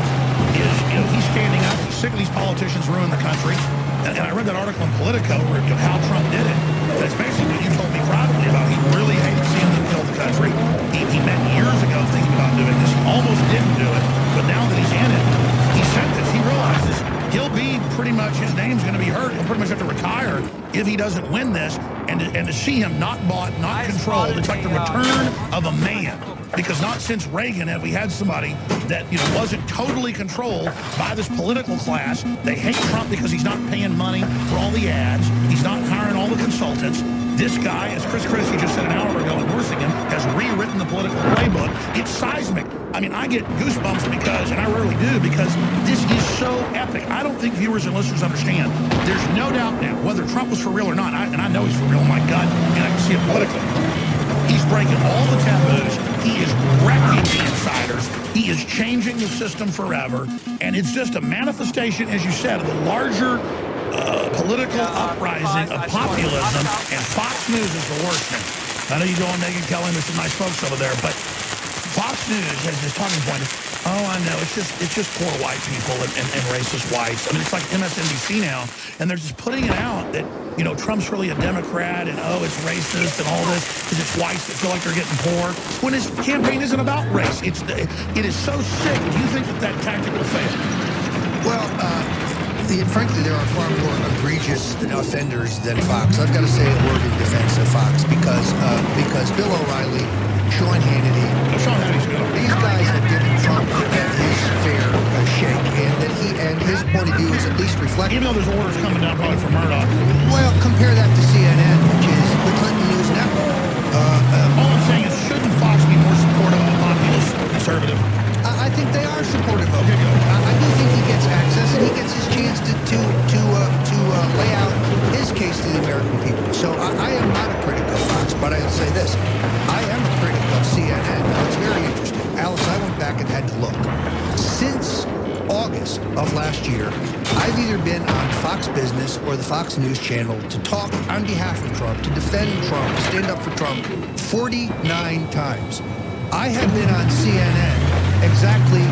is, you know, he's standing up. He's sick of these politicians ruining the country. And I read that article in Politico where how Trump did it. And it's basically what you told me privately about he really hated seeing them kill the country. He met years ago thinking about doing this. He almost didn't do it. But now that he's in it, he said this. He realizes he'll be pretty much, his name's going to be hurt. He'll pretty much have to retire if he doesn't win this. And to see him not bought, not controlled, it's like the return of a man. Because not since Reagan have we had somebody that, you know, wasn't totally controlled by this political class. They hate Trump because he's not paying money for all the ads. He's not hiring all the consultants. This guy, as Chris Christie just said an hour ago, endorsing him, has rewritten the political playbook. It's seismic. I mean, I get goosebumps because, and I rarely do, because this is so epic. I don't think viewers and listeners understand. There's no doubt now, whether Trump was for real or not, and I know he's for real in my gut, and I can see it politically. He's breaking all the taboos. He is wrecking the insiders. He is changing the system forever. And it's just a manifestation, as you said, of the larger political uprising of populism. And Fox News is the worst thing. I know you go on Megyn Kelly, there's some nice folks over there, but Fox News has this talking point of, oh, I know, it's just poor white people and racist whites. I mean, it's like MSNBC now, and they're just putting it out that, you know, Trump's really a Democrat, and oh, it's racist and all this, because it's whites that feel like they're getting poor, when his campaign isn't about race. It is so sick. Do you think that tactic will fail? Well, frankly, there are far more egregious offenders than Fox. I've got to say a word in defense of Fox because Bill O'Reilly, Sean Hannity, these guys have given Trump his fair shake, and his point of view is at least reflected. Even though there's orders coming down probably from Murdoch. Well, compare that to CNN, which is the Clinton News Network. All I'm saying is, shouldn't Fox be more supportive of a populist conservative? I think they are supportive of him. I do think he gets access and he gets his chance to lay out his case to the American people. So I am not a critic of Fox, but I'll say this. I am a critic of CNN. Now, it's very interesting. Alice, I went back and had to look. Since August, August of last year, I've either been on Fox Business or the Fox News Channel to talk on behalf of Trump, to defend Trump, to stand up for Trump 49 times. I have been on CNN exactly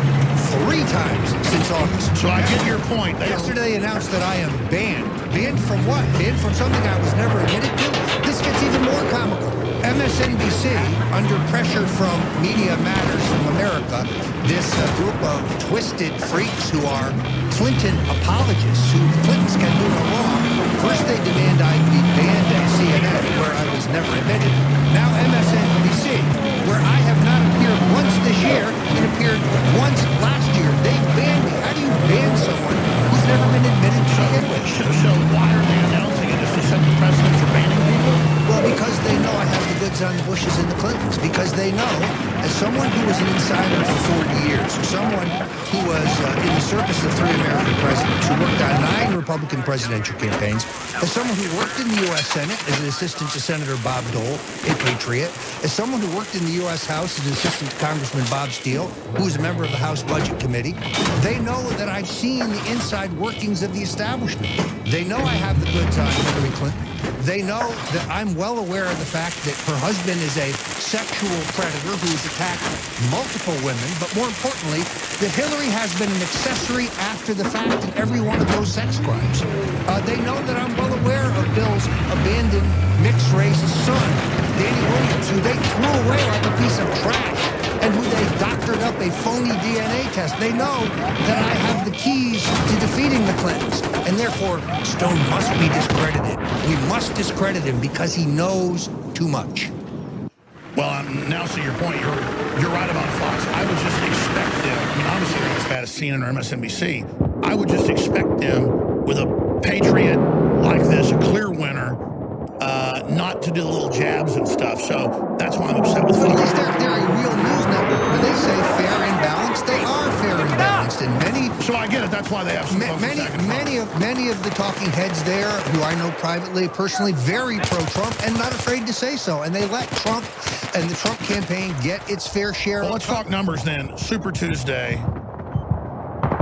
3 times since August. So I get your point. Yesterday they announced that I am banned. Banned from what? Banned from something I was never admitted to? This gets even more comical. MSNBC, under pressure from Media Matters from America, this group of twisted freaks who are Clinton apologists, who the Clintons can do no wrong. First they demand I be banned at CNN, where I was never admitted. Now MSNBC, where I have not appeared once this year and appeared once last year. They banned me. How do you ban someone who's never been admitted to begin with? So why are they announcing it? Is to set the precedent for banning people? Well, because they know I have the goods on the Bushes and the Clintons. Because they know, as someone who was an insider for 40 years, someone who was in the service of 3 American presidents, who worked on 9 Republican presidential campaigns, as someone who worked in the U.S. Senate as an assistant to Senator Bob Dole, a patriot, as someone who worked in the U.S. House as an assistant to Congressman Bob Steele, who was a member of the House Budget Committee, they know that I've seen the inside workings of the establishment. They know I have the goods on Hillary Clinton. They know that I'm well aware of the fact that her husband is a sexual predator who's attacked multiple women, but more importantly, that Hillary has been an accessory after the fact in every one of those sex crimes. They know that I'm well aware of Bill's abandoned mixed-race son, Danny Williams, who they threw away like a piece of trash, and who they doctored up a phony DNA test. They know that I have the keys to defeating the Clintons, and therefore Stone must be discredited. We must discredit him because he knows too much. Well, now see your point. You're right about Fox. I would just expect them, I mean, obviously they're not as bad as CNN or MSNBC. I would just expect them with a patriot like this, a clear winner, not to do the little jabs and stuff. So that's why I'm upset with Fox. Because they're a real news network. When they say fair and balanced, they are fair and balanced. And many... So I get it. That's why they have some many of the talking heads there, who I know privately, personally, very pro-Trump and not afraid to say so. And they let Trump and the Trump campaign get its fair share. Well, let's talk numbers then. Super Tuesday.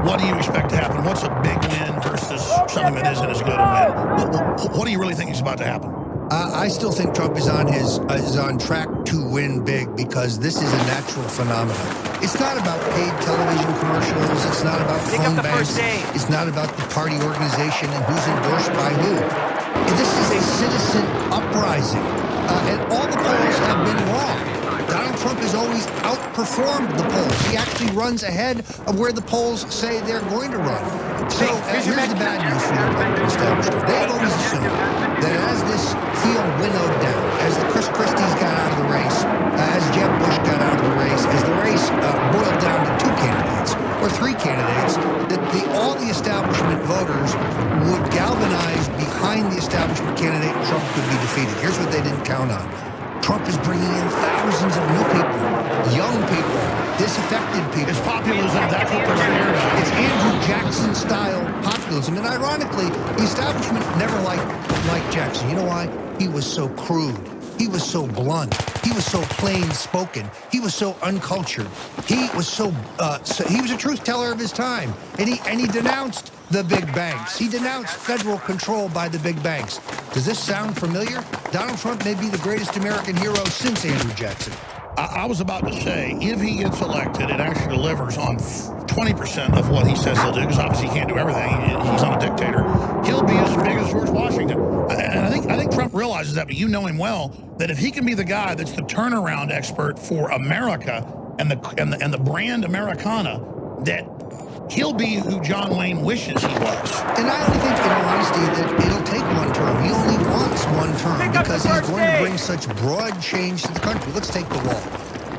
What do you expect to happen? What's a big win versus something that isn't as good a win? What do you really think is about to happen? I still think Trump is on track to win big because this is a natural phenomenon. It's not about paid television commercials. It's not about phone banks. It's not about the party organization and who's endorsed by who. This is a citizen uprising, and all the polls have been wrong. Donald Trump has always outperformed the polls. He actually runs ahead of where the polls say they're going to run. So here's the bad news for the Republican establishment. They had always assumed that as this field winnowed down, as the Chris Christie's got out of the race, as Jeb Bush got out of the race, as the race boiled down to 2 candidates or 3 candidates, that all the establishment voters would galvanize behind the establishment candidate. Trump could be defeated. Here's what they didn't count on. Trump is bringing in thousands of new people, young people, disaffected people. It's populism. That's what they're scared of. It's Andrew Jackson-style populism. And ironically, the establishment never liked Jackson. You know why? He was so crude. He was so blunt. He was so plain-spoken. He was so uncultured. He was he was a truth teller of his time. And he denounced the big banks. He denounced federal control by the big banks. Does this sound familiar? Donald Trump may be the greatest American hero since Andrew Jackson. I was about to say, if he gets elected and actually delivers on 20% of what he says he'll do, because obviously he can't do everything, he's not a dictator, he'll be as big as George Washington. And I think Trump realizes that, but you know him well, that if he can be the guy that's the turnaround expert for America and the brand Americana, that he'll be who John Wayne wishes he was. And I only think, in all honesty, that it'll take 1 term. He only wants 1 term because he's going to bring such broad change to the country. Let's take the wall.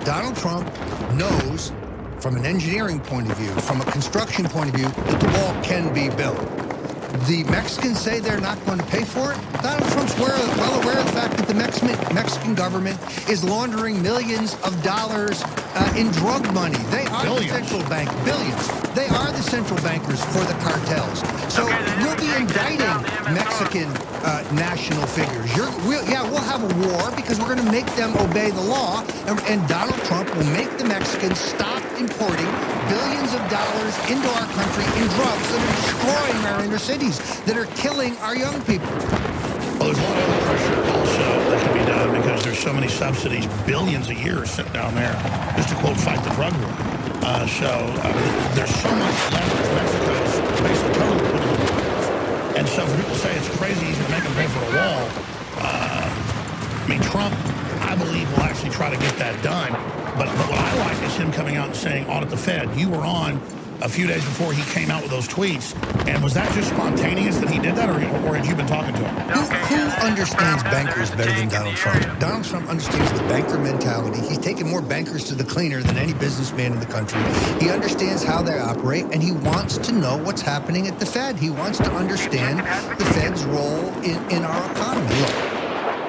Donald Trump knows, from an engineering point of view, from a construction point of view, that the wall can be built. The Mexicans say they're not going to pay for it. Donald Trump's well aware of the fact that the Mexican government is laundering millions of dollars in drug money. They are the central bank, billions. They are the central bankers for the cartels. So we'll be indicting Mexican national figures. We'll have a war because we're going to make them obey the law, and Donald Trump will make the Mexicans stop importing billions of dollars into our country in drugs that are destroying our inner cities, that are killing our young people. Well, there's a lot of other pressure also that can be done because there's so many subsidies, billions a year sitting down there, just to quote, fight the drug war. There's so much leverage. Mexico's basically totally put on the walls. And so for people to say it's crazy he's going to make them pay for a wall, I mean, Trump, I believe, will actually try to get that done. But what I like is him coming out and saying, audit the Fed. You were on a few days before he came out with those tweets. And was that just spontaneous that he did that, or had you been talking to him? Who understands bankers better than Donald Trump? Donald Trump understands the banker mentality. He's taken more bankers to the cleaner than any businessman in the country. He understands how they operate, and he wants to know what's happening at the Fed. He wants to understand the Fed's role in our economy. Look,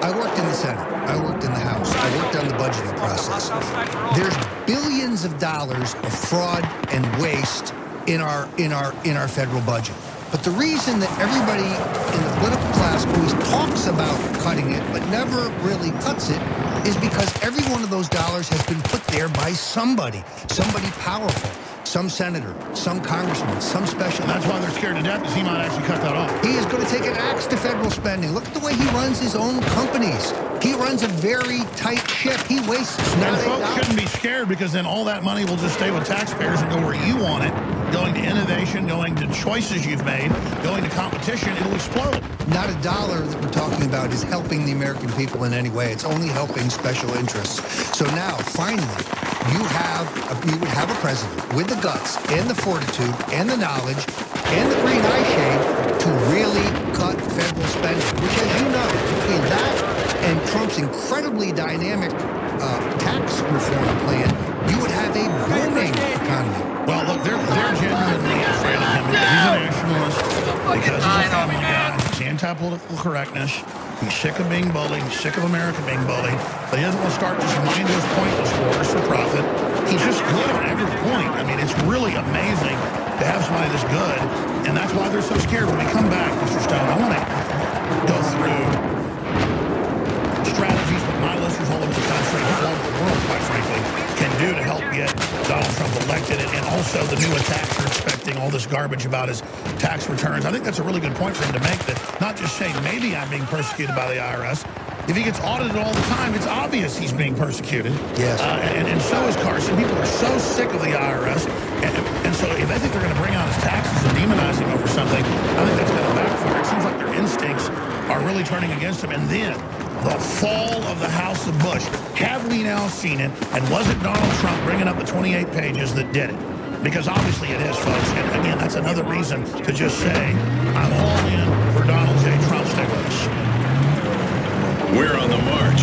I worked in the Senate. I worked in the House. I worked on the budgeting process. There's billions of dollars of fraud and waste in our federal budget. But the reason that everybody in the political class always talks about cutting it but never really cuts it is because every one of those dollars has been put there by somebody powerful. Some senator, some congressman, some special. And that's why they're scared to death, because he might actually cut that off. He is going to take an axe to federal spending. Look at the way he runs his own companies. He runs a very tight ship. He wastes not And folks shouldn't be scared, because then all that money will just stay with taxpayers and go where you want it, going to innovation, going to choices you've made, going to competition. It'll explode. Not a dollar that we're talking about is helping the American people in any way. It's only helping special interests. So now, finally, you would have a president with the guts and the fortitude and the knowledge and the green eye shade to really cut federal spending, which, as you know, between that and Trump's incredibly dynamic tax reform plan, you would have a booming economy. Well, look, they're genuinely afraid of him because he's a nationalist, because he's a family guy, he's anti-political correctness. He's sick of being bullied. He's sick of America being bullied. But he doesn't want to start just mindless, pointless wars for profit. He's just good on every point. I mean, it's really amazing to have somebody this good. And that's why they're so scared. When we come back, Mr. Stone, I want to go through strategies that my listeners all over the country, all over the world, quite frankly, can do to help get Donald Trump elected. And also the new attacks are expecting all this garbage about his tax returns. I think that's a really good point for him to make, that not just say, maybe I'm being persecuted by the IRS. If he gets audited all the time, it's obvious he's being persecuted. Yes. And so is Carson. People are so sick of the IRS. And so if they think they're going to bring out his taxes and demonize him over something, I think that's going to backfire. It seems like their instincts are really turning against him. And then the fall of the House of Bush. Have we now seen it? And was it Donald Trump bringing up the 28 pages that did it? Because obviously it is, folks. And again, that's another reason to just say, I'm all in for Donald J. Trump. Stay with us. We're on the march.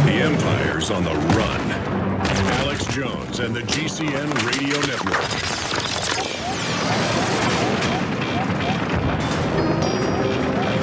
The Empire's on the run. Alex Jones and the GCN Radio Network.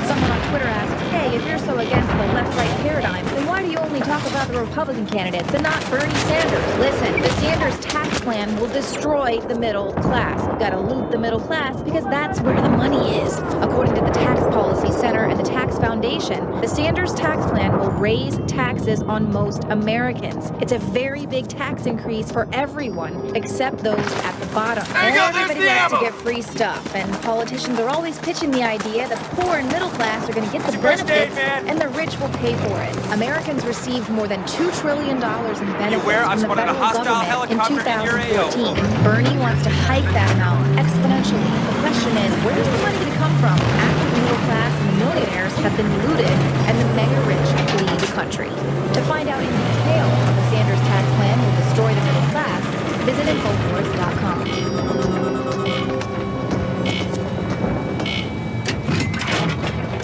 Someone on Twitter asks, hey, if you're so against the left-right paradigm, then why do you only talk about the Republican candidates and not Bernie Sanders? Listen, the Sanders tax plan will destroy the middle class. We've got to loot the middle class because that's where the money is. According to the Tax Policy Center and the Tax Foundation, the Sanders tax plan will raise taxes on most Americans. It's a very big tax increase for everyone except those at the bottom. Everybody wants to get free stuff, and politicians are always pitching the idea that the poor and middle class are going to get the benefits and the rich will pay for it. Americans received more than $2 trillion in benefits from the federal government in 2014. Bernie wants to hike that amount exponentially. The question is, where is the money going to come from after the middle class and the millionaires have been looted and the mega rich flee the country? To find out in detail how the Sanders tax plan will destroy the middle class, visit InfoWars.com.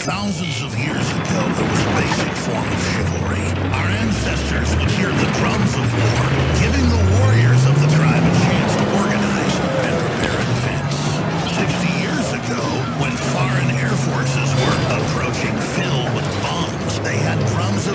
Thousands of years ago, there was a basic form of chivalry. Our ancestors would hear the drums of war, giving the warriors of the tribe a chance to organize and prepare a defense. 60 years ago, when foreign air forces were approaching filled with bombs, they had drums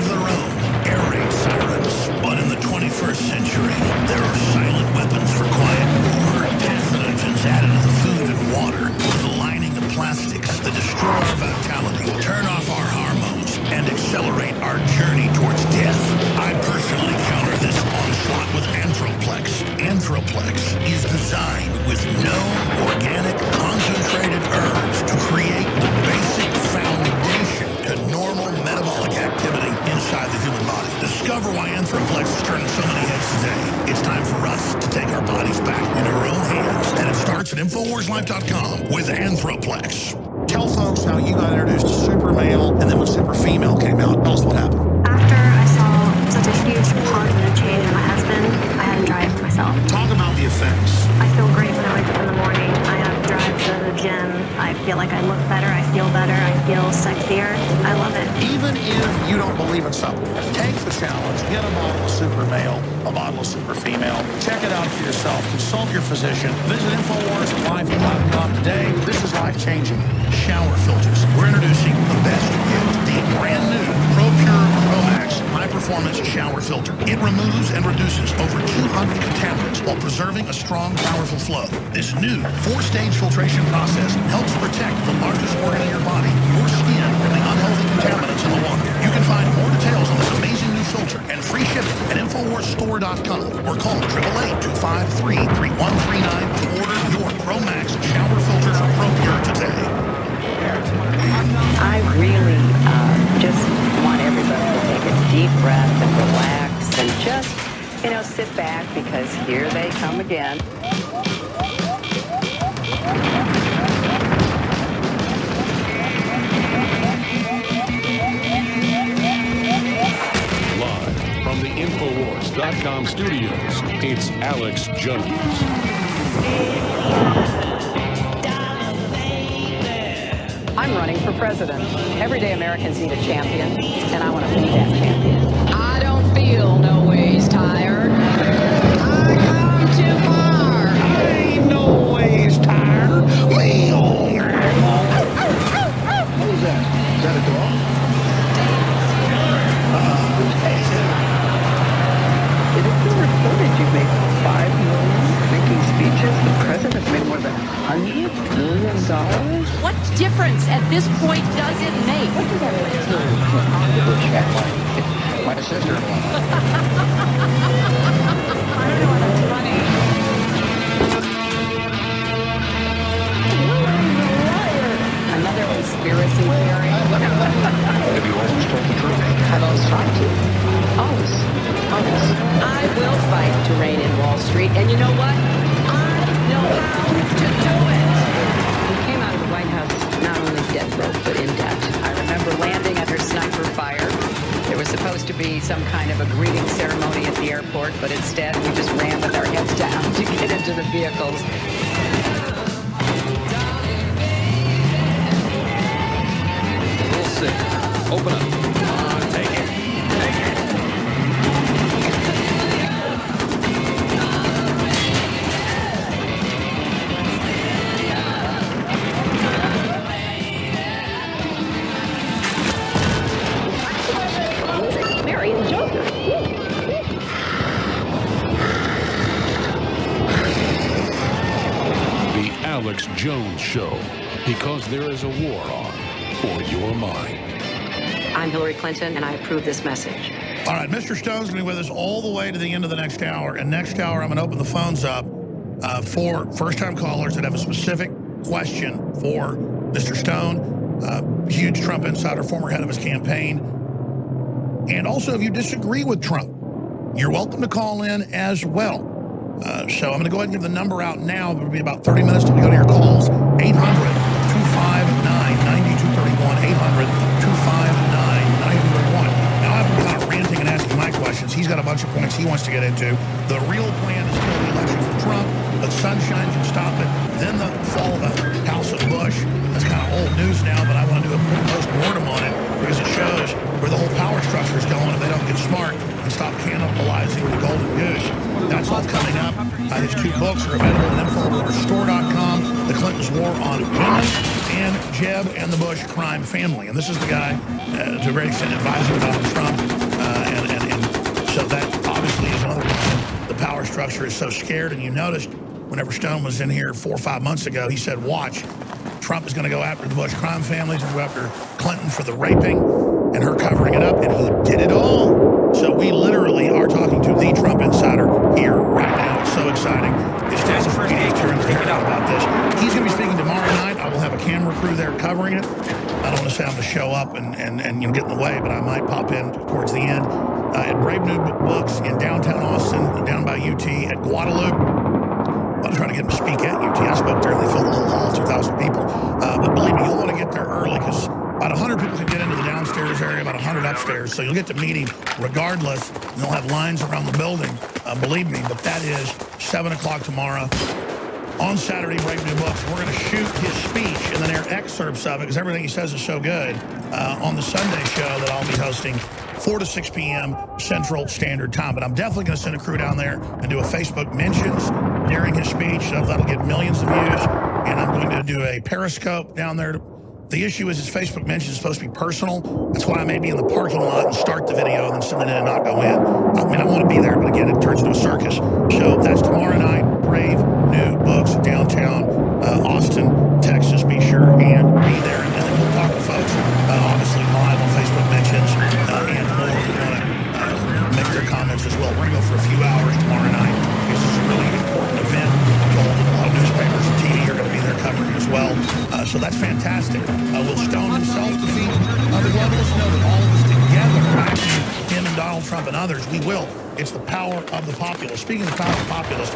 discover why Anthroplex is turning so many heads today. It's time for us to take our bodies back into our own hands. And it starts at InfoWarsLife.com with Anthroplex. Tell folks how you got introduced to Super Male, and then when Super Female came out, tell us what happened. After I saw such a huge positive change in my husband, I had to drive myself. Talk about the effects. I feel great when I wake up in the morning. I have to drive to the gym. I feel like I look better. I feel better. I feel sexier. I love it. Even if you don't believe in supplements, take the challenge. Get a bottle of Super Male, a bottle of Super Female. Check it out for yourself. Consult your physician. Visit InfoWarsLife.com today. This is life-changing. Shower filters. We're introducing the best gift, the brand new ProPure ProMax high-performance shower filter. It removes and reduces over 200 contaminants while preserving a strong, powerful flow. This new 4-stage filtration process helps protect the largest organ in your body, your skin, from the unhealthy contaminants in the water. You can find more details on this amazing new filter and free shipping at InfoWarsStore.com or call 888-253-3139 to order your ProMax shower filter from ProPure today. I really just want everybody to take a deep breath and relax and just, sit back because here they come again. Live from the InfoWars.com studios, it's Alex Jones. I'm running for president. Everyday Americans need a champion, and I want to be that champion. I don't feel no ways tired. I come too far. I ain't no ways tired. Me on. What was that? Is that a dog? It has been reported you made 5 million making speeches. The president made more than $100 million. What difference at this point does it make? What does that have to do with my sister-in-law? I don't know, that's funny. Another conspiracy theory. Have you always told the truth? I've always tried to. Always. I will fight to reign in Wall Street, and you know what? I know how to do it. We came out of the White House not only debt broke, but in debt. I remember landing under sniper fire. There was supposed to be some kind of a greeting ceremony at the airport, but instead we just ran with our heads down to get into the vehicles. We'll see. Open up. Come on, take it. Take it. Mary and Joker. The Alex Jones Show, because there is a war on for your mind. I'm Hillary Clinton, and I approve this message. All right, Mr. Stone's going to be with us all the way to the end of the next hour. And next hour, I'm going to open the phones up for first-time callers that have a specific question for Mr. Stone, huge Trump insider, former head of his campaign. And also, if you disagree with Trump, you're welcome to call in as well. So I'm going to go ahead and give the number out now. It'll be about 30 minutes till we go to your calls. 800-259-9231. 800-259-9231. Now, I've been kind of ranting and asking my questions. He's got a bunch of points he wants to get into. The real plan is still the election for Trump, but sunshine can stop it. Then the fall of the House of Bush. That's kind of old news now, but I want to do a post-mortem on it because it shows where the whole power structure is going if they don't get smart and stop cannibalizing the golden goose. That's all coming up. His 2 books are available at InfoWarsStore.com. The Clintons' War on Women and Jeb and the Bush Crime Family. And this is the guy, to a great extent, advising Donald Trump. And so that obviously is another reason the power structure is so scared. And you noticed whenever Stone was in here 4 or 5 months ago, he said, watch, Trump is going to go after the Bush crime families and go after Clinton for the raping and her covering it up. And he did it all. So we literally are talking to the Trump insider here right now. It's so exciting. It's Stan's first turn to hear out about this. He's going to be speaking tomorrow night. I will have a camera crew there covering it. I don't want to say I'm going to show up and get in the way, but I might pop in toward towards the end. At Brave New Books in downtown Austin, down by UT, at Guadalupe. I'm trying to get them to speak at UT. I spoke there and they filled a little hall, 2,000 people. But believe me, you'll want to get there early because about 100 people can get into the downstairs area, about 100 upstairs. So you'll get to meet him regardless. And they'll have lines around the building, believe me. But that is 7 o'clock tomorrow. On Saturday, Brave New Books, we're going to shoot his speech and then air excerpts of it because everything he says is so good on the Sunday show that I'll be hosting 4 to 6 p.m. Central Standard Time. But I'm definitely going to send a crew down there and do a Facebook mentions during his speech. So that'll get millions of views. And I'm going to do a Periscope down there. The issue is his Facebook mention is supposed to be personal. That's why I may be in the parking lot and start the video and then send it in and not go in. I mean, I want to be there, but again, it turns into a circus. So that's tomorrow night, Brave New Books, downtown Austin, Texas. Be sure and be there. And then we'll talk to folks, obviously live on Facebook mentions and more if you want to make their comments as well. We're going to go for a few hours tomorrow night. This is a really important event. I'm told a lot of newspapers and TV are going to be there covering it as well. So that's fantastic. Will Stone himself defeat the globalists? No, that all of us together, backing him and Donald Trump and others, we will. It's the power of the populace. Speaking of the power of the populace,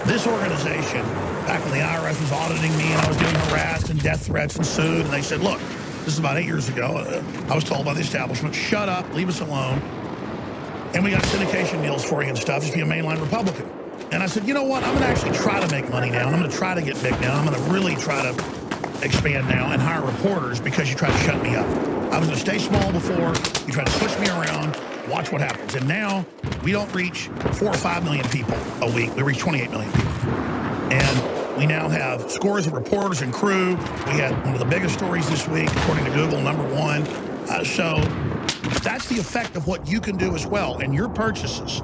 this organization, back when the IRS was auditing me and I was getting harassed and death threats and sued, and they said, look, this is about 8 years ago, I was told by the establishment, shut up, leave us alone, and we got syndication deals for you and stuff, just be a mainline Republican. And I said, you know what, I'm going to actually try to make money now, and I'm going to try to get big now, I'm going to really try to expand now and hire reporters because you tried to shut me up. I was going to stay small before, you tried to push me around, watch what happens. And now we don't reach 4 or 5 million people a week, we reach 28 million people. And we now have scores of reporters and crew. We had one of the biggest stories this week, according to Google, #1. So that's the effect of what you can do as well. And your purchases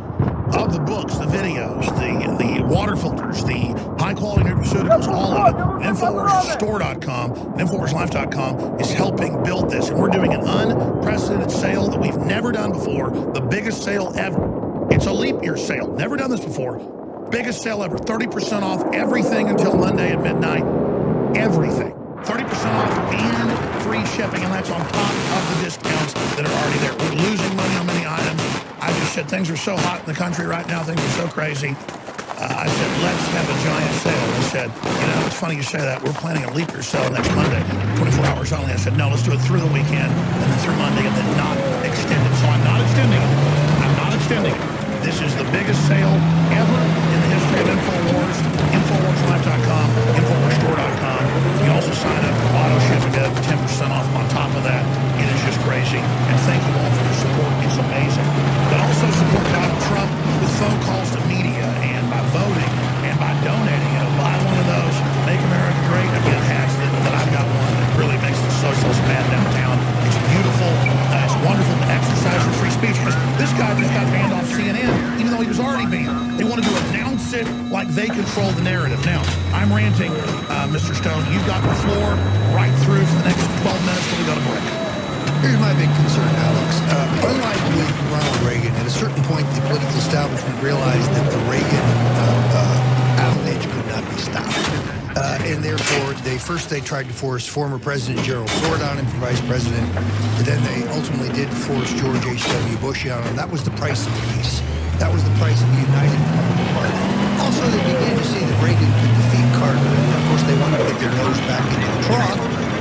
of the books, the videos, the water filters, the high-quality nutraceuticals, all of it, InfoWarsStore.com, InfoWarsLife.com is helping build this. And we're doing an unprecedented sale that we've never done before, the biggest sale ever. It's a leap year sale. Never done this before. Biggest sale ever. 30% off everything until Monday at midnight. Everything. 30% off and free shipping, and that's on top of the discounts that are already there. We're losing money on many items. I just said things are so hot in the country right now. Things are so crazy. I said, let's have a giant sale. They said, you know, it's funny you say that. We're planning a leap year sale next Monday, 24 hours only. I said, no, let's do it through the weekend and then through Monday and then not extend it. So I'm not extending it. I'm not extending it. This is the biggest sale ever in the history of InfoWars. InfoWarsLife.com, InfoWarsStore.com. You can also sign up for auto ship and get 10% off on top of that. It is just crazy. And thank you all for your support. It's amazing. But also support Donald Trump with phone calls to media and by voting and by donating. You know, buy one of those Make America Great Again hats that I've got one that really makes the socialist mad downtown. It's beautiful. It's wonderful to exercise your free speech because this guy just got banned off CNN, even though he was already banned. They wanted to announce it like they control the narrative. Now, I'm ranting, Mr. Stone. You've got the floor right through for the next 12 minutes till we go to break. Here's my big concern, Alex. Unlike with Ronald Reagan, at a certain point, the political establishment realized that the Reagan avalanche could not be stopped. And therefore, they tried to force former President Gerald Ford on him for vice president. But then they ultimately did force George H.W. Bush on him. That was the price of peace. That was the price of the United Republican Party. Also, they began to see that Reagan could defeat Carter. And of course, they wanted to get their nose back into the trough.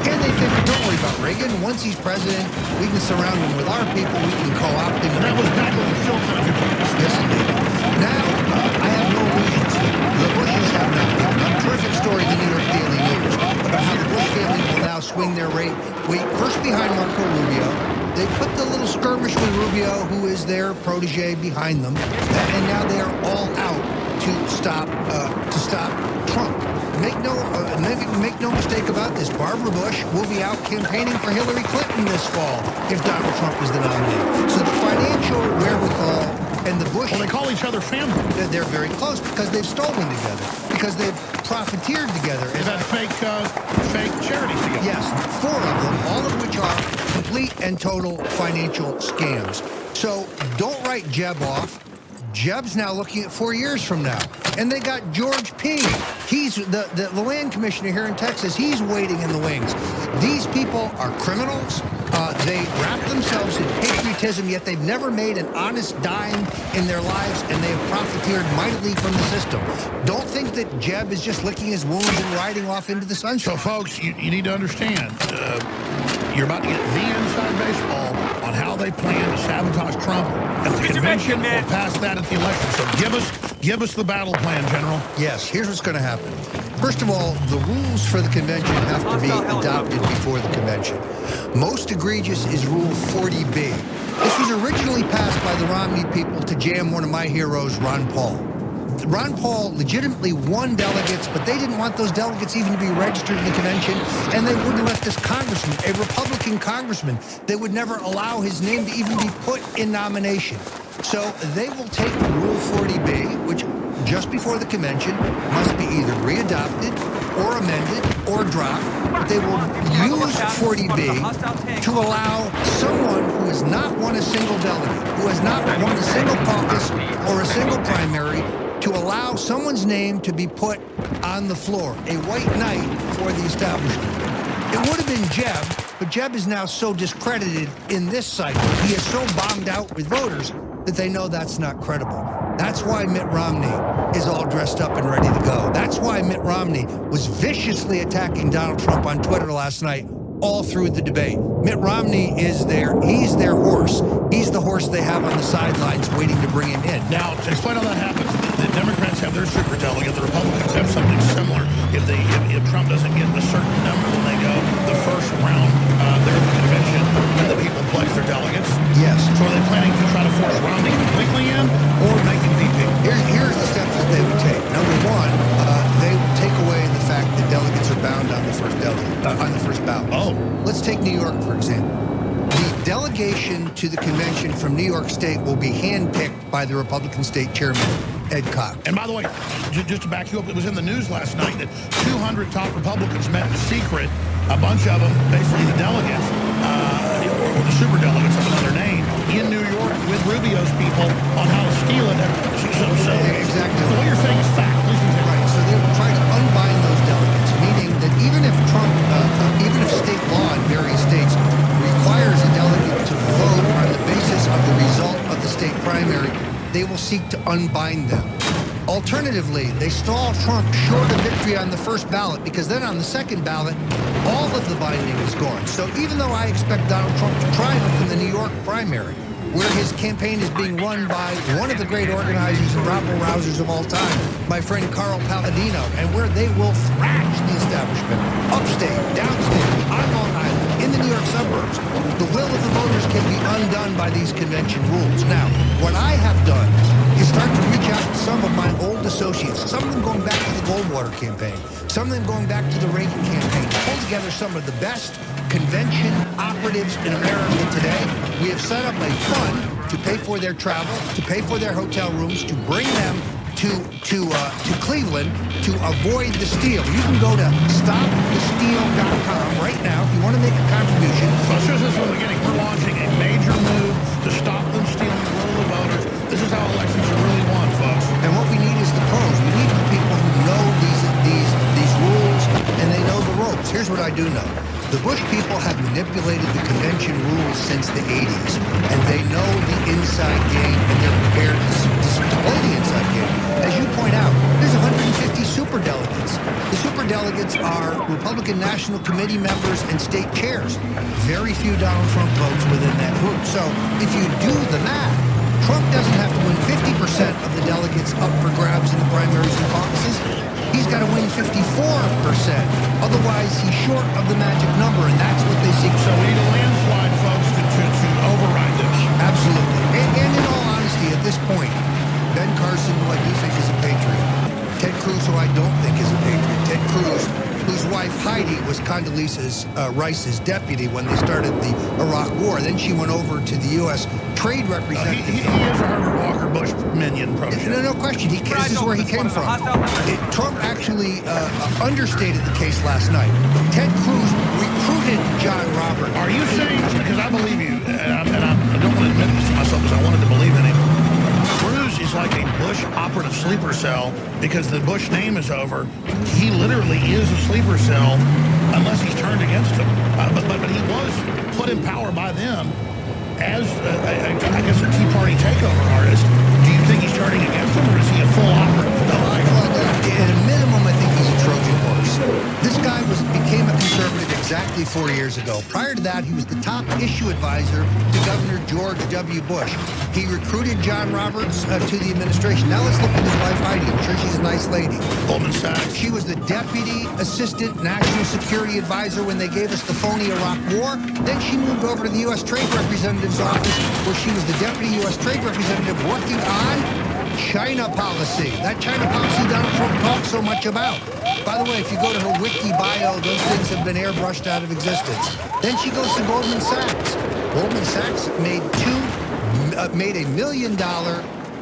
And they figured, don't worry about Reagan. Once he's president, we can surround him with our people. We can co-opt him. And that was back when we still kind of yes, indeed. Now, I have no illusions. The Bushes have now a terrific story in the New York Daily News about how the Bush family will now swing their weight first behind Marco Rubio. They put the little skirmish with Rubio, who is their protege, behind them, and now they are all out to stop Trump. Make no mistake about this. Barbara Bush will be out campaigning for Hillary Clinton this fall if Donald Trump is the nominee. So the financial wherewithal and the Bush... Well, they call each other family. They're very close because they've stolen together, because they've profiteered together. They've had fake charities together. Yes, 4 of them, all of which are complete and total financial scams. So don't write Jeb off. Jeb's now looking at 4 years from now. And they got George P. He's the land commissioner here in Texas. He's waiting in the wings. These people are criminals. They wrap themselves in patriotism, yet they've never made an honest dime in their lives, and they have profiteered mightily from the system. Don't think that Jeb is just licking his wounds and riding off into the sunshine. So, folks, you need to understand, you're about to get the inside baseball on how they plan to sabotage Trump at the convention or pass that at the election. So give us the battle plan, General. Yes, here's what's going to happen. First of all, the rules for the convention have to be adopted before the convention. Most egregious is Rule 40B. This was originally passed by the Romney people to jam one of my heroes, Ron Paul. Ron Paul legitimately won delegates, but they didn't want those delegates even to be registered in the convention, and they wouldn't let this congressman, a Republican congressman, they would never allow his name to even be put in nomination. So they will take Rule 40B, which just before the convention must be either readopted or amended or dropped. They will use 40B to allow someone who has not won a single delegate, who has not won a single caucus or a single primary, to allow someone's name to be put on the floor, a white knight for the establishment. It would have been Jeb, but Jeb is now so discredited in this cycle, he is so bombed out with voters that they know that's not credible. That's why Mitt Romney is all dressed up and ready to go. That's why Mitt Romney was viciously attacking Donald Trump on Twitter last night, all through the debate. Mitt Romney is he's their horse. He's the horse they have on the sidelines waiting to bring him in. Now, to explain how that happens, the Democrats have their superdelegate, the Republicans have something similar. If Trump doesn't get a certain number, then they go the first round there at the convention, and the people place their delegates. Yes. So are they planning to try to force Romney completely in, or make him VP? Here's the steps that they would take. Number one, they would take away the fact that delegates are bound on the first on the first ballot. Oh. Let's take New York, for example. The delegation to the convention from New York State will be handpicked by the Republican state chairman, Ed Cox. And by the way, just to back you up, it was in the news last night that 200 top Republicans met in secret, a bunch of them, basically the delegates, or the superdelegates of another name, in New York with Rubio's people on how to steal it. So exactly. What you're saying is fact. Right, so they would try to unbind those delegates, meaning that even if Trump, even if state law in various states requires a delegate to vote on the basis of the result of the state primary, they will seek to unbind them. Alternatively, they stall Trump short of victory on the first ballot, because then on the second ballot, all of the binding is gone. So even though I expect Donald Trump to triumph in the New York primary, where his campaign is being run by one of the great organizers and rabble-rousers of all time, my friend Carl Palladino, and where they will thrash the establishment, upstate, downstate, on Long Island, in the New York suburbs. The will of the voters can be undone by these convention rules. Now, what I have done is start to reach out to some of my old associates, some of them going back to the Goldwater campaign, some of them going back to the Reagan campaign, to pull together some of the best convention operatives in America today. We have set up a fund to pay for their travel, to pay for their hotel rooms, to bring them to Cleveland to avoid the steal. You can go to stopthesteal.com right now if you want to make a contribution. So as soon as this is the beginning, we're launching a major move to stop them stealing the will of the voters. This is how elections are really won, folks. And what we need is the pros. We need the people who know these rules and they know the ropes. Here's what I do know. The Bush people have manipulated the convention rules since the 80s, and they know the inside game, and they're prepared to play the inside game. As you point out, there's 150 superdelegates. The superdelegates are Republican National Committee members and state chairs. Very few Donald Trump votes within that group. So if you do the math, Trump doesn't have to win 50% of the delegates up for grabs in the primaries and caucuses. He's got to win 54%. Otherwise, he's short of the magic number, and that's what they seek. So we need a landslide, folks, to override this. Absolutely. And in all honesty, at this point, Ben Carson, who I do think is a patriot, Ted Cruz, who I don't think is a patriot, Ted Cruz, whose wife Heidi was Condoleezza Rice's deputy when they started the Iraq War. Then she went over to the U.S. Trade Representative. He is a Herbert Walker Bush minion protege. No question. This is where he came from. Trump actually understated the case last night. Ted Cruz recruited John Roberts. Are you saying, because I believe you, and I don't want to admit this to myself because I wanted to believe in him, Cruz is like a Bush operative sleeper cell because the Bush name is over. He literally is a sleeper cell unless he's turned against him. But he was put in power by them as, I guess, a Tea Party takeover artist. Do you think he's turning against him, or is he a full operative? At a minimum, I think he's a Trojan horse. This guy became a conservative exactly 4 years ago. Prior to that, he was the top issue advisor to Governor George W. Bush. He recruited John Roberts to the administration. Now let's look at his wife, Heidi. I'm sure she's a nice lady. Goldman Sachs. She was the Deputy Assistant National Security Advisor when they gave us the phony Iraq War. Then she moved over to the U.S. Trade Representative's office, where she was the Deputy U.S. Trade Representative working on China policy. That China policy Donald Trump talks so much about. By the way, if you go to her wiki bio, those things have been airbrushed out of existence. Then she goes to Goldman Sachs. Goldman Sachs made $1 million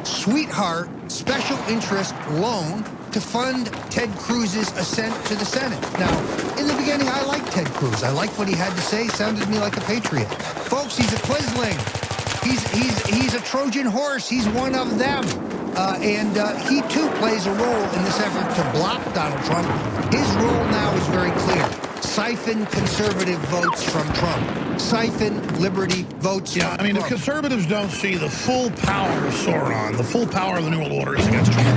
sweetheart special interest loan to fund Ted Cruz's ascent to the Senate. Now, in the beginning, I liked Ted Cruz. I liked what he had to say. He sounded to me like a patriot. Folks, he's a Quisling. He's a Trojan horse. He's one of them. And he, too, plays a role in this effort to block Donald Trump. His role now is very clear. Siphon conservative votes from Trump. Siphon liberty votes from Trump. I mean, if conservatives don't see the full power of Sauron, the full power of the New World Order is against Trump.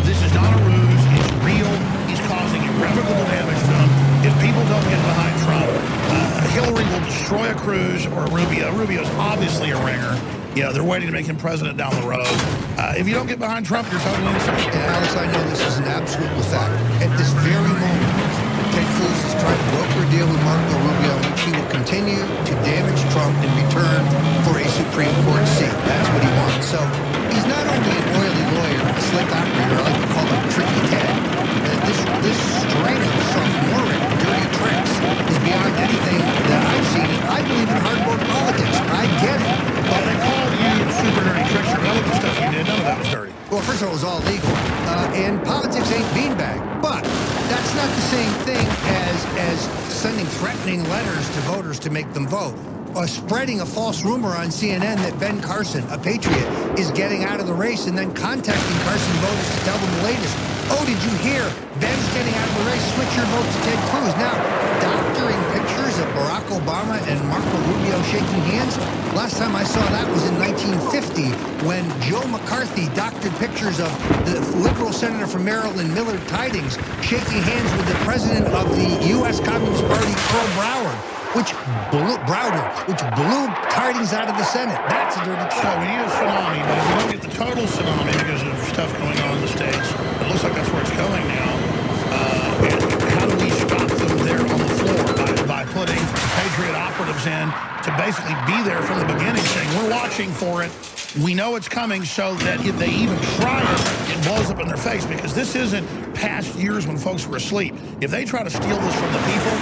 This is not a ruse. It's real. He's causing irrevocable damage to them. If people don't get behind Trump, Hillary will destroy a Cruz or a Rubio. Rubio's obviously a ringer. Yeah, they're waiting to make him president down the road. If you don't get behind Trump, you're totally insane. And Alex, I know this is an absolute fact. At this very moment, Ted Cruz is trying to broker a deal with Marco Rubio in which he will continue to damage Trump in return for a Supreme Court seat. That's what he wants. So he's not only an oily lawyer, a slick operator, I like to call him Tricky Ted. This string of sophomoric dirty tricks is beyond anything that I've seen. I believe in hardboard politics. I get it. Well, they call you super dirty tricks. You know the stuff you did. None of that was dirty. Well, first of all, it was all legal. And politics ain't beanbag. But that's not the same thing as sending threatening letters to voters to make them vote. Or spreading a false rumor on CNN that Ben Carson, a patriot, is getting out of the race and then contacting Carson voters to tell them the latest. Oh, did you hear? Ben's getting out of the race. Switch your vote to Ted Cruz. Now, doctoring pictures of Barack Obama and Marco Rubio shaking hands. Last time I saw that was in 1950 when Joe McCarthy doctored pictures of the liberal senator from Maryland, Millard Tydings, shaking hands with the president of the U.S. Communist Party, Earl Browder, which blew Tydings out of the Senate. That's a dirty trick. So we need a tsunami, but if we don't get the total tsunami because of stuff going on in the States, it looks like that's where it's going now. How do we stop them there on the floor by putting Patriot operatives in to basically be there from the beginning, saying we're watching for it, we know it's coming, so that if they even try it blows up in their face, because this isn't past years when folks were asleep. If they try to steal this from the people,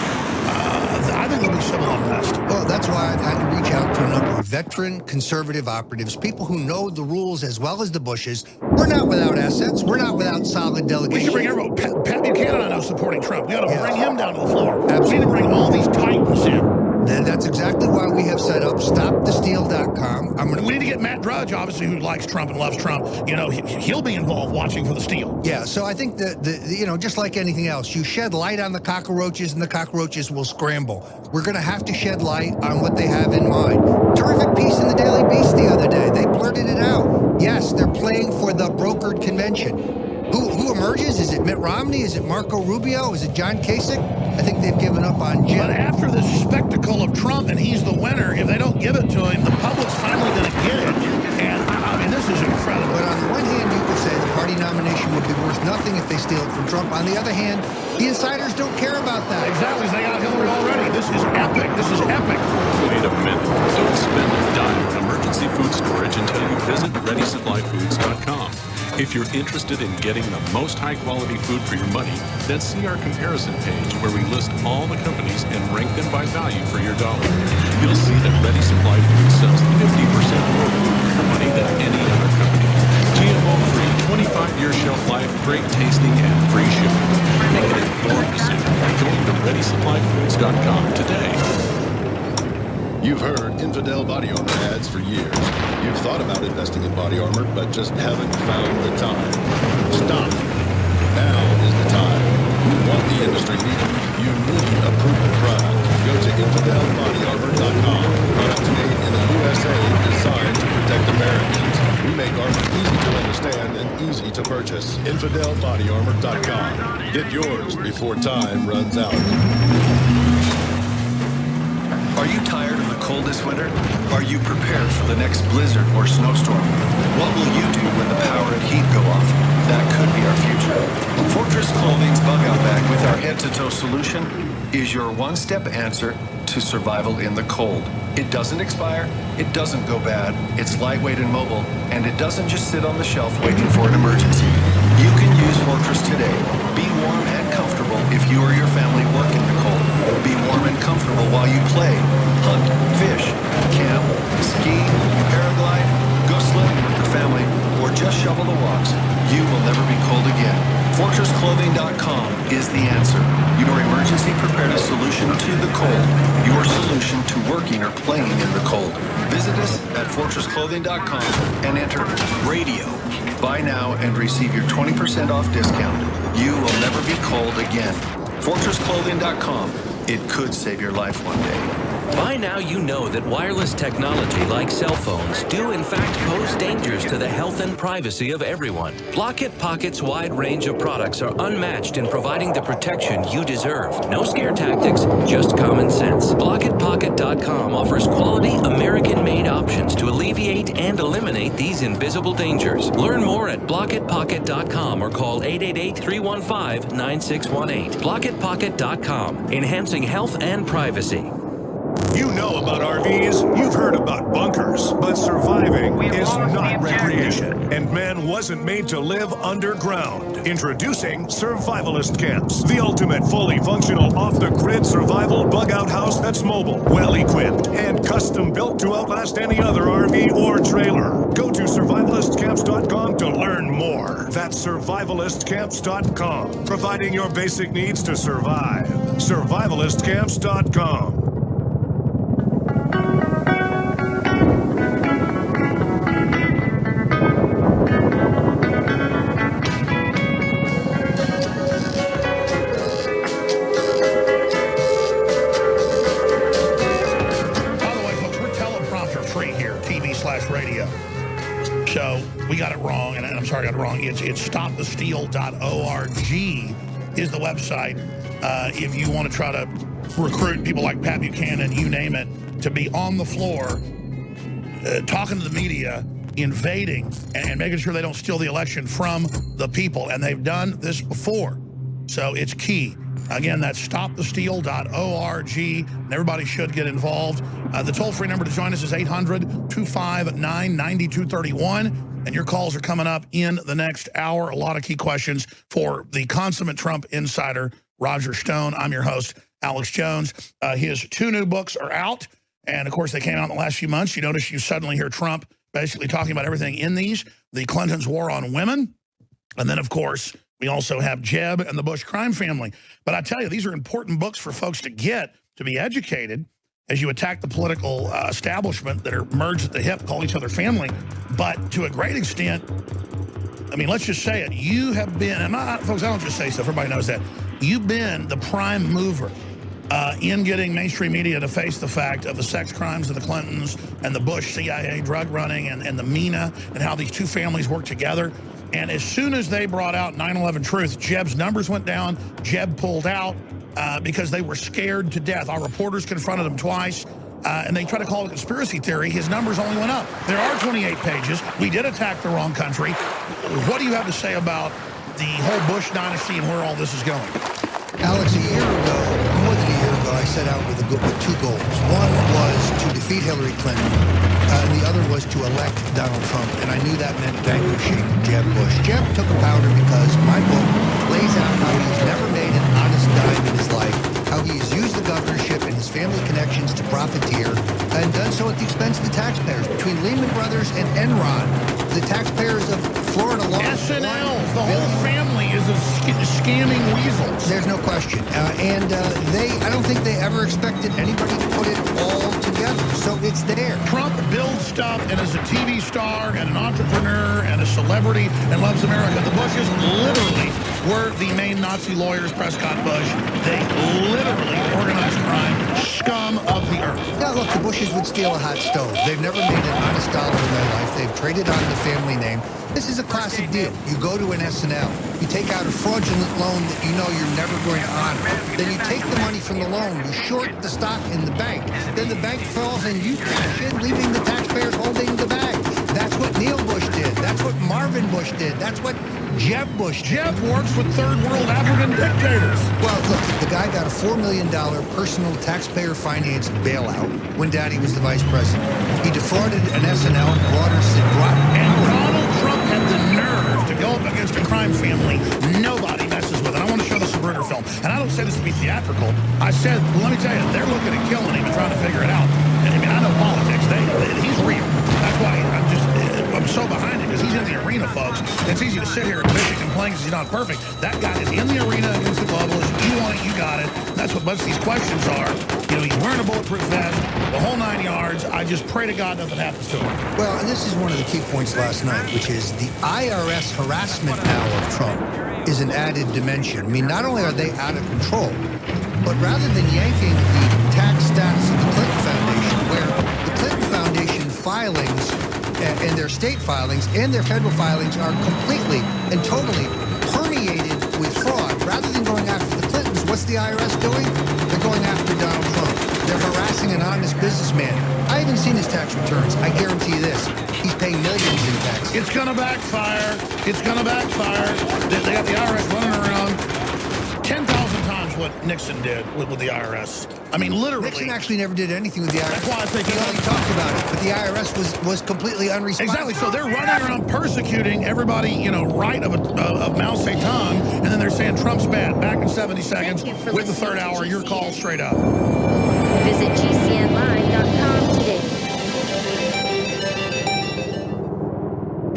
I think there'll be civil unrest. Well, that's why I've had to reach out to a number of veteran conservative operatives, people who know the rules as well as the Bushes. We're not without assets. We're not without solid delegation. We should bring everyone. Pat Buchanan, I know, supporting Trump. We ought to bring him down to the floor. Absolutely. We need to bring all these titans in. That's exactly why we have set up StopTheSteal.com. We need to get Matt Drudge, obviously, who likes Trump and loves Trump. You know, he'll be involved watching for the steal. Yeah, so I think that, you know, just like anything else, you shed light on the cockroaches and the cockroaches will scramble. We're going to have to shed light on what they have in mind. Terrific piece in the Daily Beast the other day. They blurted it out. Yes, they're playing for the brokered convention. Who emerges? Is it Mitt Romney? Is it Marco Rubio? Is it John Kasich? I think they've given up on Jim. But after this spectacle of Trump and he's the winner, if they don't give it to him, the public's finally going to get it. And, I mean, this is incredible. But on the one hand, you could say the party nomination would be worth nothing if they steal it from Trump. On the other hand, the insiders don't care about that. Exactly. They got Hillary already. This is epic. This is epic. Wait a minute. Don't spend a dime on emergency food storage until you visit ReadySupplyFoods.com. If you're interested in getting the most high-quality food for your money, then see our comparison page where we list all the companies and rank them by value for your dollar. You'll see that Ready Supply Foods sells 50% more food for your money than any other company. GMO-free, 25-year shelf life, great tasting, and free shipping. Make an informed decision by going to ReadySupplyFoods.com today. You've heard infidel body armor ads for years. You've thought about investing in body armor, but just haven't found the time. Stop. Now is the time. You want the industry leader. You need a proven product. Go to infidelbodyarmor.com. Products made in the USA designed to protect Americans. We make armor easy to understand and easy to purchase. Infidelbodyarmor.com. Get yours before time runs out. Are you tired of the cold this winter? Are you prepared for the next blizzard or snowstorm? What will you do when the power and heat go off? That could be our future. Fortress Clothing's Bug Out Bag with our head-to-toe solution is your one-step answer to survival in the cold. It doesn't expire, it doesn't go bad, it's lightweight and mobile, and it doesn't just sit on the shelf waiting for an emergency. You can use Fortress today. Be warm and comfortable if you or your family work in the cold. Be warm and comfortable while you play, hunt, fish, camp, ski, paraglide, go sledding with the family, or just shovel the walks. You will never be cold again. FortressClothing.com is the answer. Your emergency preparedness solution to the cold. Your solution to working or playing in the cold. Visit us at FortressClothing.com and enter radio. Buy now and receive your 20% off discount. You will never be cold again. FortressClothing.com. It could save your life one day. By now you know that wireless technology like cell phones do in fact pose dangers to the health and privacy of everyone. Blockit Pocket's wide range of products are unmatched in providing the protection you deserve. No scare tactics, just common sense. BlockitPocket.com offers quality American-made options to alleviate and eliminate these invisible dangers. Learn more at BlockitPocket.com or call 888-315-9618. BlockitPocket.com, enhancing health and privacy. You know about RVs, you've heard about bunkers, but surviving is not recreation, and man wasn't made to live underground. Introducing Survivalist Camps, the ultimate fully functional off-the-grid survival bug-out house that's mobile, well-equipped, and custom-built to outlast any other RV or trailer. Go to survivalistcamps.com to learn more. That's survivalistcamps.com, providing your basic needs to survive. Survivalistcamps.com. Radio. So we got it wrong, and I'm sorry I got it wrong. It's stopthesteal.org is the website. If you want to try to recruit people like Pat Buchanan, you name it, to be on the floor, talking to the media, invading, and making sure they don't steal the election from the people. And they've done this before. So it's key. Again, that's stopthesteal.org, and everybody should get involved. The toll-free number to join us is 800-259-9231, and your calls are coming up in the next hour. A lot of key questions for the consummate Trump insider, Roger Stone. I'm your host, Alex Jones. His 2 new books are out, and, of course, they came out in the last few months. You notice you suddenly hear Trump basically talking about everything in these. The Clintons' war on women, and then, of course, we also have Jeb and the Bush crime family. But I tell you, these are important books for folks to get, to be educated, as you attack the political establishment that are merged at the hip, call each other family. But to a great extent, I mean, let's just say it. You have been, and folks, I don't just say stuff, everybody knows that. You've been the prime mover in getting mainstream media to face the fact of the sex crimes of the Clintons and the Bush CIA drug running and the MENA and how these two families work together. And as soon as they brought out 9/11 Truth, Jeb's numbers went down. Jeb pulled out because they were scared to death. Our reporters confronted him twice, and they tried to call it a conspiracy theory. His numbers only went up. There are 28 pages. We did attack the wrong country. What do you have to say about the whole Bush dynasty and where all this is going? Alex, a year ago, more than a year ago, I set out with 2 goals. One was to defeat Hillary Clinton, and the other was to elect Donald Trump. And I knew that meant vanquishing Jeb Bush. Jeb took a powder because my book lays out how he's never made an honest dime in his life, how he has used the governorship and his family connections to profiteer, and done so at the expense of the taxpayers. Between Lehman Brothers and Enron, the taxpayers of Florida lost SNLs, the whole family is as scamming weasels. There's no question. I don't think they ever expected anybody to put it all together. So it's there. Trump builds stuff and is a TV star and an entrepreneur and a celebrity and loves America. The Bushes literally were the main Nazi lawyers, Prescott Bush. They literally organized crime, scum of the earth. Now, look, the Bushes would steal a hot stove. They've never made an honest dollar in their life. They've traded on the family name. This is a classic deal. You go to an S&L, you take out a fraudulent loan that you know you're never going to honor. Then you take the money from the loan, you short the stock in the bank. Then the bank falls and you cash in, leaving the taxpayers holding the bag. That's what Neil Bush did. That's what Marvin Bush did. That's what Jeb Bush did. Jeb works with third world African dictators. Well, look, the guy got a $4 million personal taxpayer-financed bailout when Daddy was the vice president. He defrauded an S&L and and Donald Trump had the nerve to go up against a crime family nobody messes with. And I want to show this Magruder film. And I don't say this to be theatrical. I said, well, let me tell you, they're looking at killing him and trying to figure it out. And I mean, I know politics. He's real. That's why I'm so behind him, because he's in the arena, folks. It's easy to sit here and bitch and complain because he's not perfect. That guy is in the arena against the globalists. You want it, you got it. That's what most of these questions are. You know, he's wearing a bulletproof vest, the whole 9 yards. I just pray to God nothing happens to him. Well, and this is one of the key points last night, which is the IRS harassment now of Trump is an added dimension. I mean, not only are they out of control, but rather than yanking the tax status of the Clinton Foundation, where the Clinton Foundation filings and their state filings and their federal filings are completely and totally permeated with fraud, rather than going after the Clintons, what's the IRS doing? They're going after Donald Trump. They're harassing an honest businessman. I haven't seen his tax returns. I guarantee you this. He's paying millions in tax. It's going to backfire. It's going to backfire. They got the IRS running around 10,000 times what Nixon did with the IRS. I mean, literally. Nixon actually never did anything with the IRS. That's why I think he only talked about it, but the IRS was completely unresponsive. Exactly. So they're running around persecuting everybody, you know, right of Mao Zedong, and then they're saying Trump's bad. Back in 70 seconds with the third hour. Your call straight up. Visit GCNlive.com today.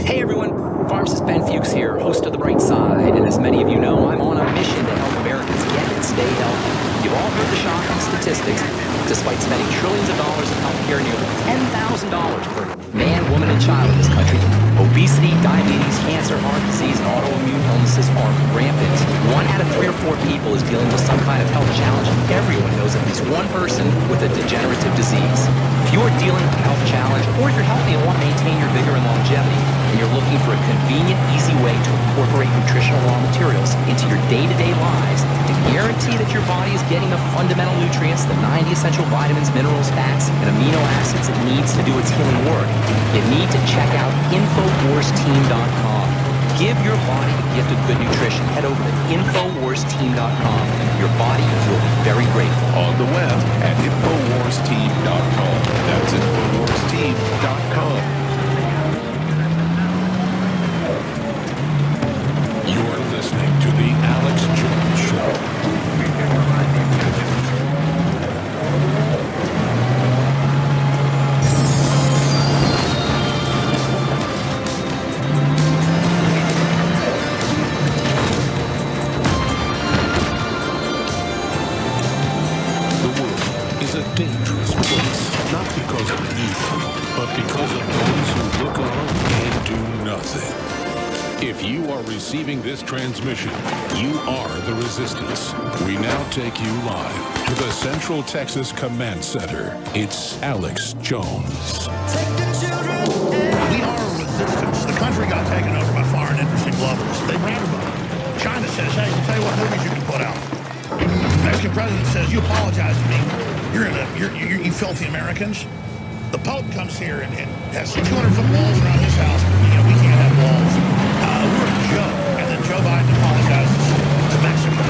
Hey everyone, pharmacist Ben Fuchs here, host of The Bright Side, and as many of you know, I'm on a mission to help Americans get and stay healthy. You've all heard the shocking statistics. Despite spending trillions of dollars in healthcare, nearly $10,000 per man, woman, and child in this country, obesity, diabetes, cancer, heart disease, and autoimmune illnesses are rampant. 1 out of 3 or 4 people is dealing with some kind of health challenge, and everyone knows at least one person with a degenerative disease. If you are dealing with a health challenge, or if you're healthy and want to maintain your vigor and longevity, and you're looking for a convenient, easy way to incorporate nutritional raw materials into your day-to-day lives to guarantee that your body is getting the fundamental nutrients, the 90 essential vitamins, minerals, fats, and amino acids it needs to do its healing work, you need to check out InfoWarsTeam.com. Give your body the gift of good nutrition. Head over to InfoWarsTeam.com. Your body will be very grateful. On the web at InfoWarsTeam.com. That's InfoWarsTeam.com. You're listening to The Alex Jones Show. Dangerous place, not because of evil, but because of those who look on and do nothing. If you are receiving this transmission, you are the resistance. We now take you live to the Central Texas Command Center. It's Alex Jones. We are resistance. The country got taken over by foreign interesting globalists. They brag about it. China says, hey, we'll tell you what movies you can put out. The Mexican president says, you apologize to me. You filthy Americans. The Pope comes here and has 200-foot walls around his house. You know, we can't have walls. We're a joke. And then Joe Biden apologizes to Mexico.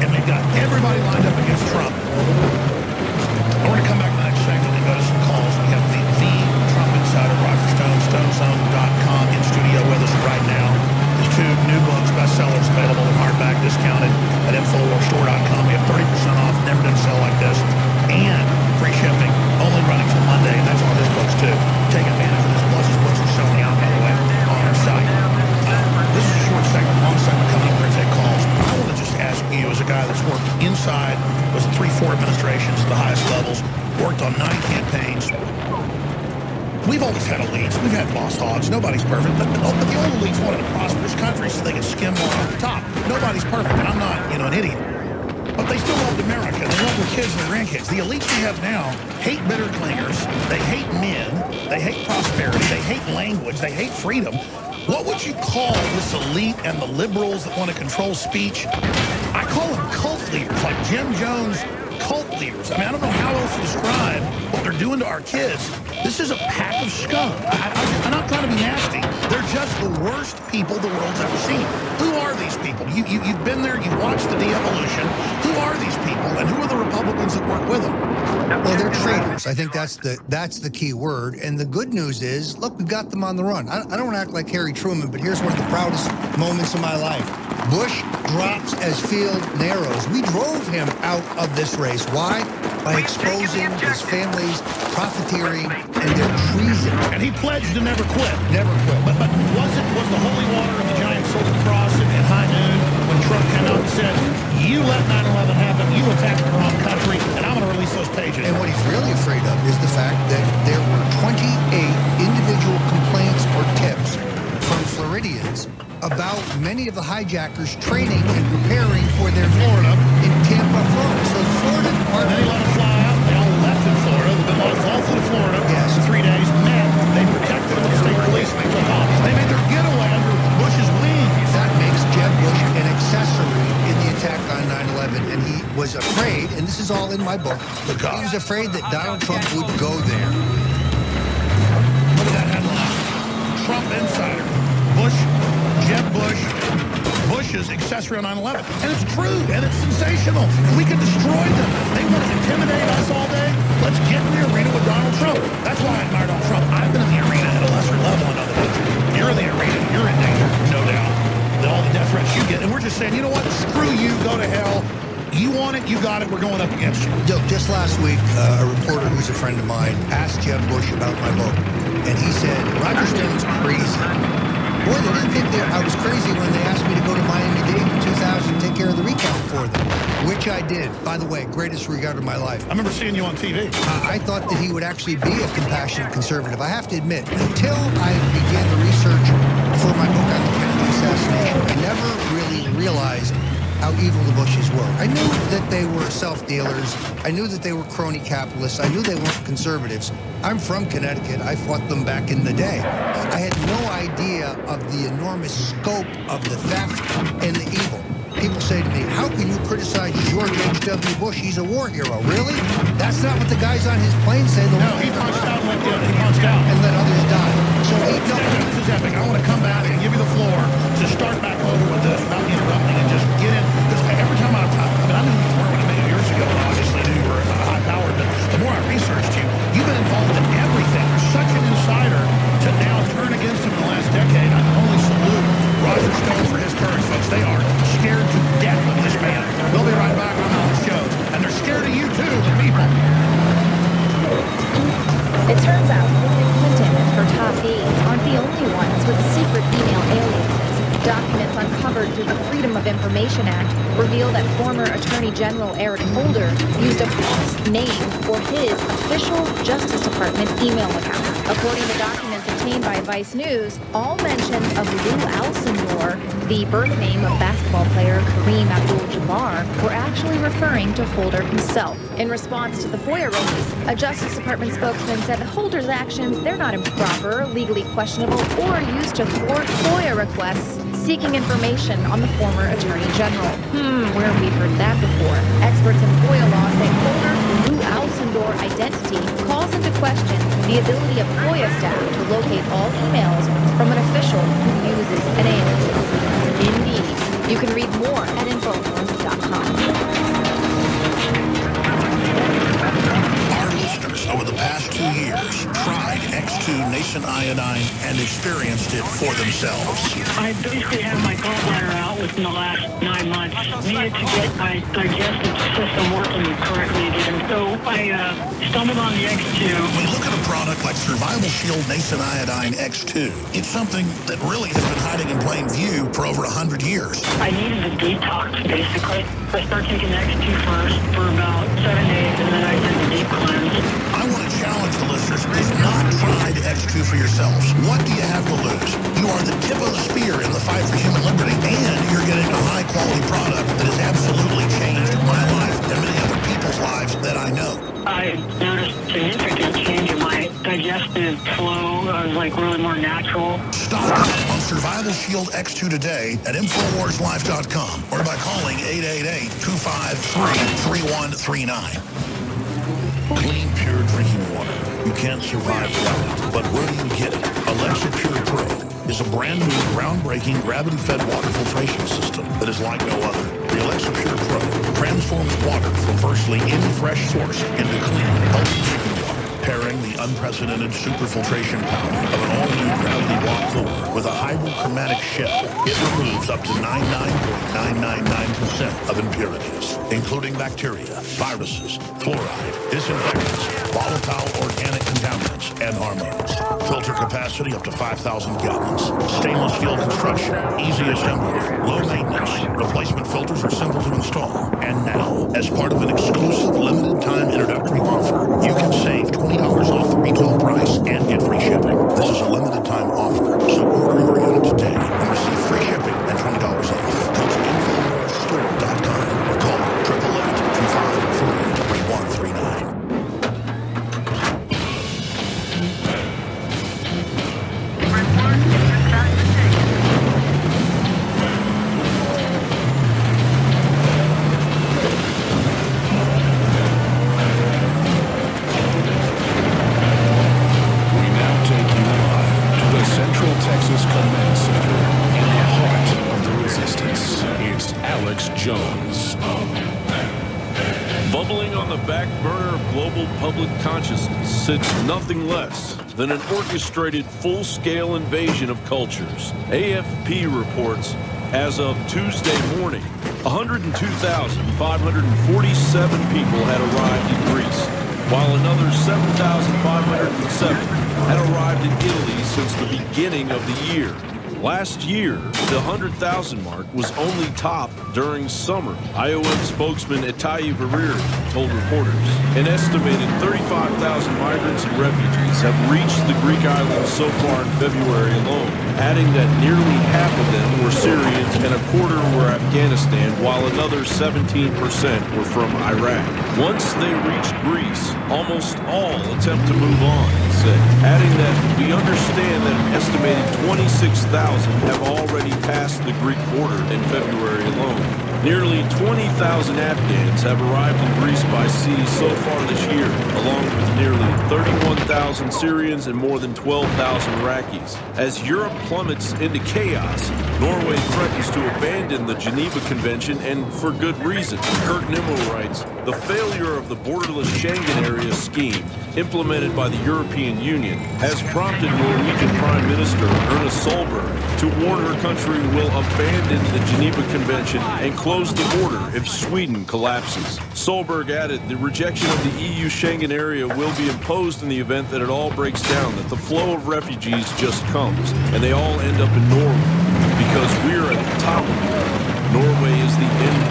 And they've got everybody lined up against Trump. We're going to come back to the next segment and go to some calls. We have the Trump Insider, Roger Stone, StoneZone.com in studio with us right now. There's 2 new books, bestsellers available in hardback, discounted at InfoWarsStore.com. We have 30% off, never done a sale like this, and free shipping, only running till Monday, and that's on his books too. Take advantage of this. Plus, his books are selling out, by the way, on our site. This is a short segment, long segment coming up. We've had boss hogs. Nobody's perfect. But the old elites wanted a prosperous country so they could skim more off the top. Nobody's perfect, and I'm not, an idiot. But they still loved America. They love their kids and their grandkids. The elites we have now hate bitter clingers. They hate men. They hate prosperity. They hate language. They hate freedom. What would you call this elite and the liberals that want to control speech? I call them cult leaders, like Jim Jones cult leaders. I mean, I don't know how else to describe what they're doing to our kids. This is a pack of scum. I'm not trying to be nasty. They're just the worst people the world's ever seen. Who are these people? You've been there. You've watched the de-evolution. Who are these people, and who are the Republicans that work with them? Well, they're traitors. I think that's the key word. And the good news is, look, we've got them on the run. I don't want to act like Harry Truman, but here's one of the proudest moments of my life. Bush drops as field narrows. We drove him out of this race. Why? By exposing his family's profiteering and their treason. And he pledged to never quit. Never quit. But was the holy water of the giant silver cross at high noon when Trump came out and said, you let 9/11 happen, you attacked the wrong country, and I'm going to release those pages. And what he's really afraid of is the fact that there were 28 individual complaints or tips from Floridians about many of the hijackers training and preparing for their Florida in Tampa, Florida. So the Florida Department... They let them fly out. They all left in Florida. They've been all through Florida. Yes. For 3 days. Men, they protected them with the state police and they took off. They made their getaway under Bush's wings. That makes Jeb Bush an accessory in the attack on 9/11, and he was afraid, and this is all in my book, he was afraid that Donald Trump would go there. Look at that headline. Trump insider. Jeb Bush, Bush's accessory on 9/11. And it's true, and it's sensational. We can destroy them. They want to intimidate us all day. Let's get in the arena with Donald Trump. That's why I admire Donald Trump. I've been in the arena at a lesser level in other countries. You're in the arena. You're in danger, no doubt. All the death threats you get. And we're just saying, you know what? Screw you. Go to hell. You want it, you got it, we're going up against you. Just last week, a reporter who's a friend of mine asked Jeb Bush about my book, and he said, Roger Stone's crazy. Boy, they didn't think that I was crazy when they asked me to go to Miami-Dade in 2000 and take care of the recount for them, which I did. By the way, greatest regard of my life. I remember seeing you on TV. I thought that he would actually be a compassionate conservative. I have to admit, until I began the research for my book on the Kennedy assassination, I never really realized how evil the Bushes were. I knew that they were self-dealers. I knew that they were crony capitalists. I knew they weren't conservatives. I'm from Connecticut. I fought them back in the day. I had no idea of the enormous scope of the theft and the evil. People say to me, how can you criticize George H.W. Bush? He's a war hero. Really? That's not what the guys on his plane say. No, he punched out like this. He punched out. And let others die. So this is epic. I want to come back and give you the floor to start back over with this without me interrupting and just get in. Because every time I knew you were when I met you years ago, and I obviously knew you were high-powered, but the more I researched you, you've been involved in everything. You're such an insider to now turn against him in the last decade. I can only salute Roger Stone for his courage, folks. They are scared to death of this man. We'll be right back on Alex Jones. And they're scared of you, too, the people. It turns out Hillary Clinton and her top aides aren't the only ones with secret email aliases. Documents uncovered through the Freedom of Information Act reveal that former Attorney General Eric Holder used a false name for his official Justice Department email account. According to documents obtained by Vice News, all mentions of Lou Alcindor, the birth name of basketball player Kareem Abdul-Jabbar, were actually referring to Holder himself. In response to the FOIA release, a Justice Department spokesman said Holder's actions, they're not improper, legally questionable, or used to thwart FOIA requests seeking information on the former Attorney General. Where have we heard that before? Experts in FOIA law say Holder Lou Alcindor identity calls into question the ability of FOIA staff to locate all emails from an official who uses an alias. Indeed. You can read more at InfoWars.com. Over the past 2 years, tried X2 nascent iodine and experienced it for themselves. I basically had my gallbladder out within the last 9 months. Needed to get my digestive system working correctly again. So I stumbled on the X2. When you look at a product like Survival Shield Nascent Iodine X2, it's something that really has been hiding in plain view for over 100 years. I needed a detox, basically. I started taking the X2 first for about 7 days, and then I did the deep cleanse. I want to challenge the listeners who've not tried X2 for yourselves. What do you have to lose? You are the tip of the spear in the fight for human liberty, and you're getting a high-quality product that has absolutely changed my life and many other people's lives that I know. I noticed a significant change in my digestive flow. I was like really more natural. Stock up on Survival Shield X2 today at InfoWarsLife.com or by calling 888-253-3139. Clean, pure drinking water. You can't survive without it. But where do you get it? Alexa Pure Pro is a brand new, groundbreaking, gravity-fed water filtration system that is like no other. The Alexa Pure Pro transforms water from virtually any fresh source into clean, healthy drinking water, pairing the unprecedented superfiltration power of an all-new gravity block cooler with a hydrochromatic shift. It removes up to 99.999% of impurities, including bacteria, viruses, fluoride, disinfectants, volatile organic contaminants, and hormones. Filter capacity up to 5,000 gallons. Stainless steel construction, easy assembly, low maintenance. Replacement filters are simple to install. And now, as part of an exclusive limited time introductory offer, you can save $20 off the retail price and get free shipping. This is a limited time offer, so order your unit today and receive free shipping and $20 off. Go to InfoWarsStore.com or call 888-253-3139. Central Texas Command Center in the heart of the resistance. It's Alex Jones. Bubbling on the back burner of global public consciousness sits nothing less than an orchestrated full-scale invasion of cultures. AFP reports, as of Tuesday morning, 102,547 people had arrived in Greece, while another 7,507 had arrived in Italy since the beginning of the year. Last year, the 100,000 mark was only topped during summer. IOM spokesman Itayi Veriri told reporters an estimated 35,000 migrants and refugees have reached the Greek islands so far in February alone, adding that nearly half of them were Syrians and a quarter were Afghanistan, while another 17% were from Iraq. Once they reached Greece, almost all attempt to move on, he said, adding that we understand that an estimated 26,000 have already passed the Greek border in February alone. Nearly 20,000 Afghans have arrived in Greece by sea so far this year, along with nearly 31,000 Syrians and more than 12,000 Iraqis. As Europe plummets into chaos, Norway threatens to abandon the Geneva Convention, and for good reason. Kurt Nimmo writes, the failure of the borderless Schengen area scheme implemented by the European Union has prompted Norwegian Prime Minister Erna Solberg to warn her country will abandon the Geneva Convention and close the border if Sweden collapses. Solberg added the rejection of the EU Schengen area will be imposed in the event that it all breaks down, that the flow of refugees just comes, and they all end up in Norway, because we're at the top of it. Norway is the end.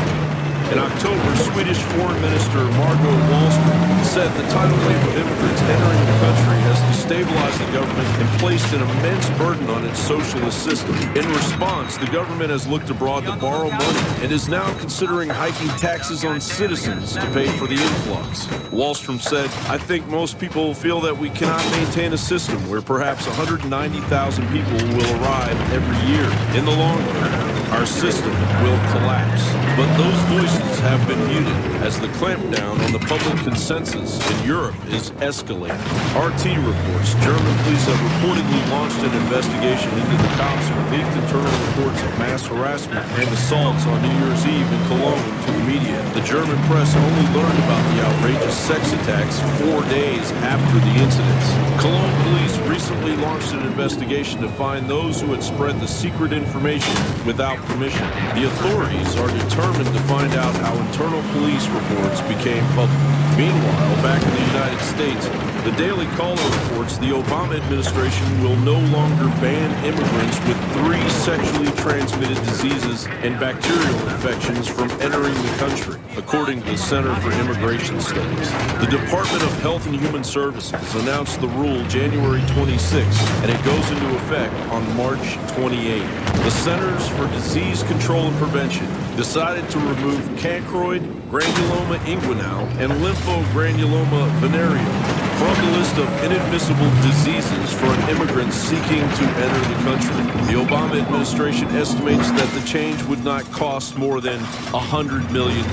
In October, Swedish Foreign Minister Margot Wallström said the tidal wave of immigrants entering the country has destabilized the government and placed an immense burden on its socialist system. In response, the government has looked abroad to borrow money and is now considering hiking taxes on citizens to pay for the influx. Wallström said, I think most people feel that we cannot maintain a system where perhaps 190,000 people will arrive every year. In the long run, our system will collapse. But those voices have been muted as the clampdown on the public consensus in Europe is escalating. RT reports German police have reportedly launched an investigation into the cops who leaked internal reports of mass harassment and assaults on New Year's Eve in Cologne to the media. The German press only learned about the outrageous sex attacks 4 days after the incidents. Cologne police recently launched an investigation to find those who had spread the secret information without permission. The authorities are determined to find out how internal police reports became public. Meanwhile, back in the United States, The Daily Caller reports the Obama administration will no longer ban immigrants with 3 sexually transmitted diseases and bacterial infections from entering the country, according to the Center for Immigration Studies. The Department of Health and Human Services announced the rule January 26, and it goes into effect on March 28. The Centers for Disease Control and Prevention decided to remove cancroid, granuloma inguinal, and lymphogranuloma venereal from the list of inadmissible diseases for an immigrant seeking to enter the country. The Obama administration estimates that the change would not cost more than $100 million.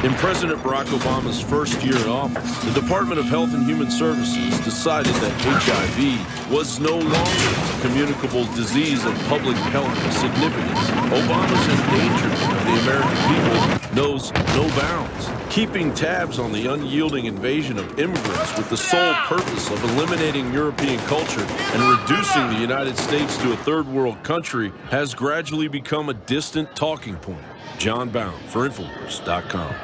In President Barack Obama's first year in office, the Department of Health and Human Services decided that HIV was no longer a communicable disease of public health significance. Obama's endangerment of the American people knows no bounds, keeping tabs on the unyielding invasion of immigrants with the sole purpose of eliminating European culture and reducing the United States to a third world country has gradually become a distant talking point. John Bound for InfoWars.com.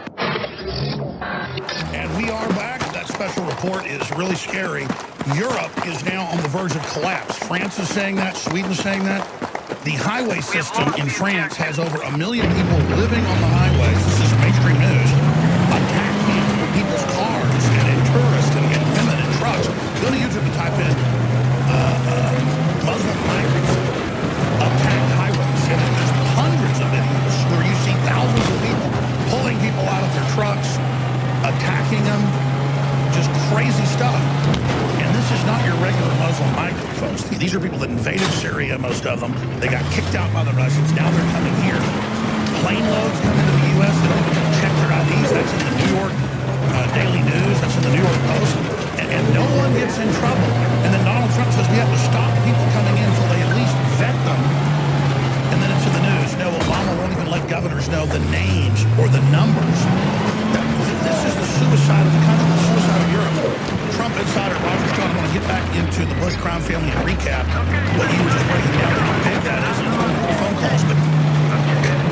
And we are back. That special report is really scary. Europe is now on the verge of collapse. France is saying that. Sweden is saying that. The highway system in France has over 1 million people living on the highways. This is mainstream news. Attacking people's cars and tourists and women in trucks. Go to YouTube and type in Muslim migrants attack highways. And there's hundreds of videos where you see thousands of people pulling people out of their trucks, attacking them, just crazy stuff. And this is not your regular Muslim migrant, folks. These are people that invaded Syria, most of them. They got kicked out by the Russians. Now they're coming here. Plane loads come into the U.S. They don't even check their IDs. That's in the New York Daily News. That's in the New York Post. And no one gets in trouble. And then Donald Trump says we have to stop people coming in until they at least vet them. And then it's in the news. No, Obama won't even let governors know the names or the numbers. This is the suicide of the country, the suicide of Europe. Trump insider Roger Stone, I want to get back into the Bush crime family and recap what you were just breaking down, how big that is in the phone calls. But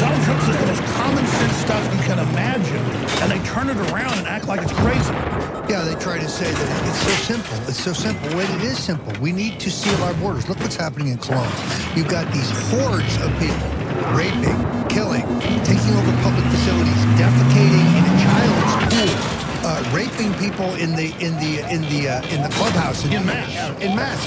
Donald Trump says the most common sense stuff you can imagine, and they turn it around and act like it's crazy. Yeah, they try to say that it's so simple. It's so simple. Well, it is simple. We need to seal our borders. Look what's happening in Cologne. You've got these hordes of people raping, killing, taking over public facilities, defecating in a child's pool, raping people in the clubhouse in mass. In mass.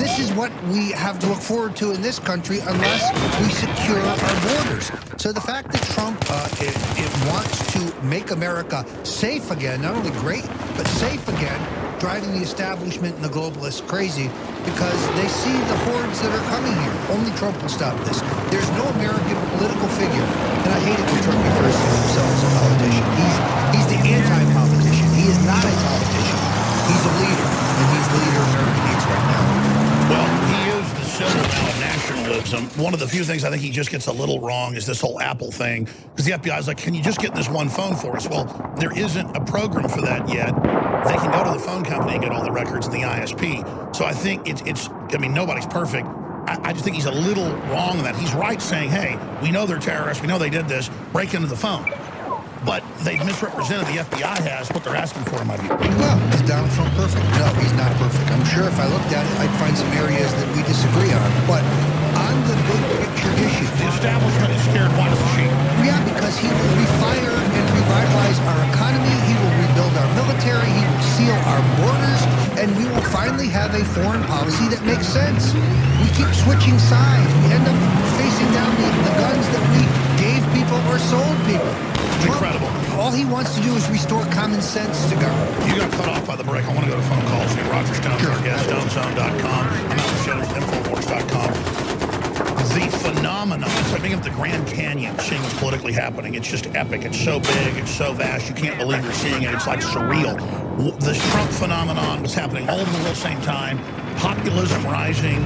This is what we have to look forward to in this country unless we secure our borders. So the fact that Trump it wants to make America safe again, not only great, but safe again, driving the establishment and the globalists crazy because they see the hordes that are coming here. Only Trump will stop this. There's no American political figure, and I hate it when Trump refers to himself as a politician. He's the anti-politician. He is not a politician. He's a leader, and he's the leader America needs right now. Well, he used the symbol of nationalism. One of the few things I think he just gets a little wrong is this whole Apple thing. Because the FBI is like, can you just get this one phone for us? Well, there isn't a program for that yet. They can go to the phone company and get all the records in the ISP. So I think I mean, nobody's perfect. I just think he's a little wrong in that. He's right saying, hey, we know they're terrorists. We know they did this. Break into the phone. But they've misrepresented, the FBI has, what they're asking for, in my view. Well, is Donald Trump perfect? No, he's not perfect. I'm sure if I looked at it, I'd find some areas that we disagree on. But on the big picture issues... The establishment is scared white as a sheep. Yeah, because he will refire and revitalize our economy. He will rebuild our military. He will seal our borders. And we will finally have a foreign policy that makes sense. We keep switching sides. We end up facing down the guns that we gave people or sold people. Incredible. All he wants to do is restore common sense to government. You got cut off by the break. I want to go to phone calls. Roger Stone, our guest, StoneZone.com. I'm out the show with InfoWars.com. The phenomenon, it's like being at the Grand Canyon, seeing what's politically happening. It's just epic. It's so big. It's so vast. You can't believe you're seeing it. It's like surreal. This Trump phenomenon was happening all over the world at the same time. Populism rising,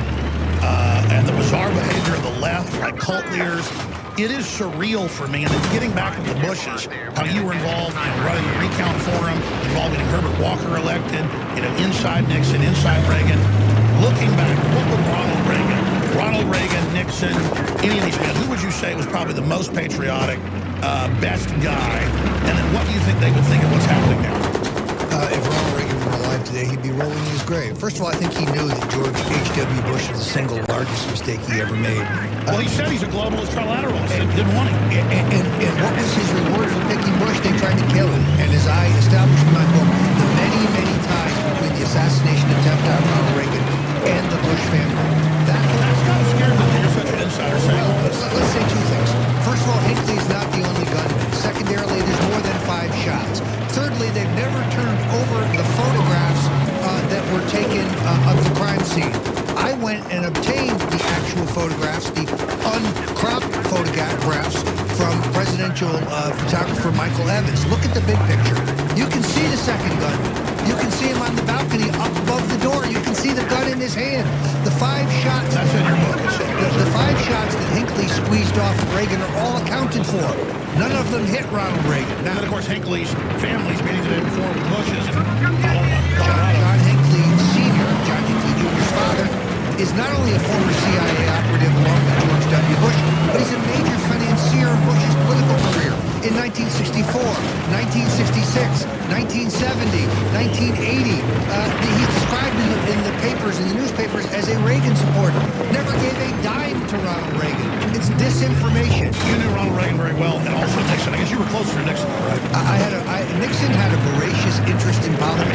and the bizarre behavior of the left, like cult leaders. It is surreal for me. And then getting back to the Bushes, how you were involved in running the recount forum, involved in Herbert Walker elected, inside Nixon, inside Reagan. Looking back, what would Ronald Reagan, Nixon, any of these men, who would you say was probably the most patriotic, best guy? And then what do you think they would think of what's happening now? If Ronald Reagan were alive today, he'd be rolling in his grave. First of all, I think he knew that George H.W. Bush was the single largest mistake he ever made. Well, he said he's a globalist trilateralist and didn't want him. And what was his reward for picking Bush? They tried to kill him. And as I established in my book, the many, many ties between the assassination attempt on Ronald Reagan and the Bush family. That's kind of scary that you're such an insider saying all this. Let's say two things. First of all, Hinckley is not the only gunman. Secondarily, there's more than 5 shots. Thirdly, they've never turned over the photographs that were taken of the crime scene. I went and obtained the actual photographs, the uncropped photographs from presidential photographer Michael Evans. Look at the big picture. You can see the second gunman. You can see him on the balcony up above the door. You can see the gun in his hand. The 5 shots. That's in your book. The 5 shots that Hinckley squeezed off Reagan are all accounted for. None of them hit Ronald Reagan. Now, and of course, Hinckley's family's meeting today before Bush's. John Hinckley Sr., John Hinckley Jr.'s father, is not only a former CIA operative along with George W. Bush, but he's a major financier of Bush's political career in 1964, 1966, 1970, 1980. He's described in the papers, in the newspapers, as a Reagan supporter. Never gave a dime to Ronald Reagan. It's disinformation. You knew Ronald Reagan very well, and also Nixon. I guess you were closer to Nixon, right? Nixon had a voracious interest in politics.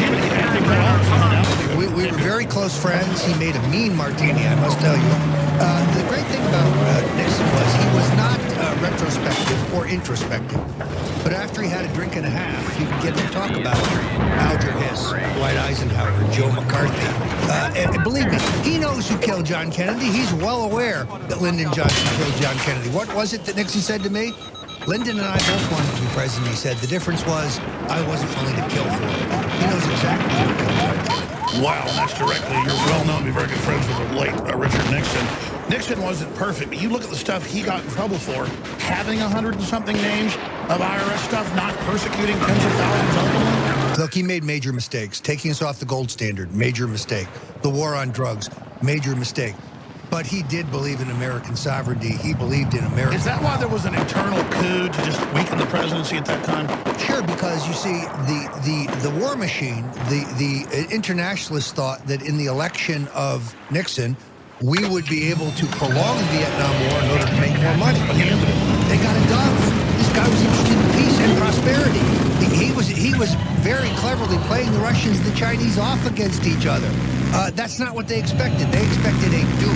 We were very close friends. He made a mean martini, I must tell you. The great thing about Nixon was he was not retrospective or introspective. But after he had a drink and a half, you could get him to talk about Alger Hiss, Dwight Eisenhower, Joe McCarthy. And believe me, he knows who killed John Kennedy. He's well aware that Lyndon Johnson killed John Kennedy. What was it that Nixon said to me? Lyndon and I both wanted to be president, he said. The difference was I wasn't willing to kill for it. He knows exactly who killed John Kennedy. Wow, that's directly. You're well known to be very good friends with the late Richard Nixon. Nixon wasn't perfect, but you look at the stuff he got in trouble for, having 100-and-something names of IRS stuff, not persecuting tens of thousands of them. Look, he made major mistakes. Taking us off the gold standard, major mistake. The war on drugs, major mistake. But he did believe in American sovereignty. He believed in America. Is that why there was an internal coup to just weaken the presidency at that time? Sure, because you see, the war machine, the internationalists thought that in the election of Nixon, we would be able to prolong the Vietnam War in order to make more money. They got a dove. This guy was interested in peace and prosperity. He was very cleverly playing the Russians and the Chinese off against each other. That's not what they expected. They expected a dupe.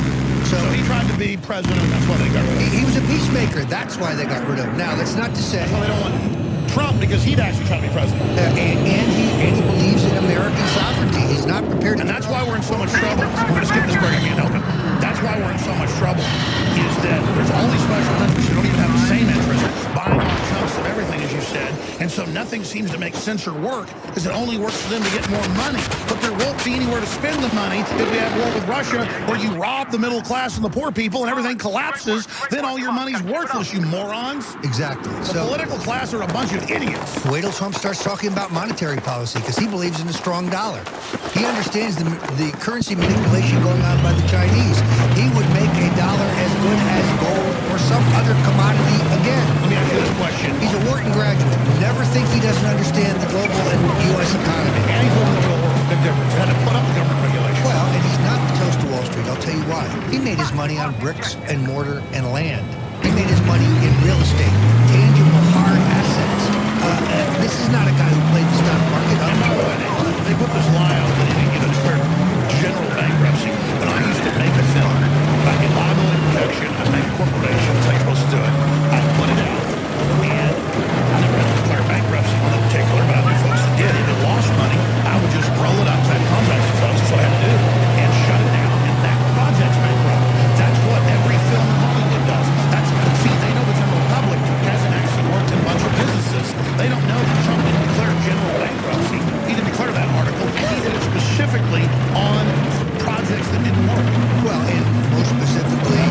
So he tried to be president, and that's why they got rid of him. He was a peacemaker. That's why they got rid of him. Now, that's not to say... That's why they don't want Trump, because he'd actually try to be president. And he believes in American sovereignty. He's not prepared to... And that's why we're in so much trouble. We're going to skip this break again, open. That's why we're in so much trouble, is that there's all these special interests who don't even have the same interest, buying off chunks of everything, as you said, and so nothing seems to make sense or work, because it only works for them to get more money. But there won't be anywhere to spend the money if we have war with Russia, where you rob the middle class and the poor people and everything collapses, then all your money's worthless, you morons. Exactly. The political class are a bunch of idiots. Wait till Trump starts talking about monetary policy, because he believes in a strong dollar. He understands the currency manipulation going on by the Chinese. He would make a dollar as good as gold or some other commodity again. Let me ask you this question. He's a Wharton graduate. Never think he doesn't understand the global and U.S. economy. And he's living in the real world. Big difference. He had to put up with government regulation. Well, and he's not the toast of Wall Street. I'll tell you why. He made his money on bricks and mortar and land. He made his money in real estate, tangible, hard assets. This is not a guy who played the stock market. They put this lie out that he declared general bankruptcy. When I used to make a film back in liability protection, I make corporations, how you're supposed to do it. I put it out, and I never had to declare bankruptcy on a particular, but I knew folks that did. If it lost money, I would just roll it up to that contract with folks. That's what I had to do, and shut it down. And that project's bankrupt. That's what every film in Hollywood does. See, they know the general public hasn't actually worked in a bunch of businesses. They don't know that Trump didn't declare general bankruptcy. He didn't declare that article. He did it specifically on projects that didn't work. Well, and most specifically,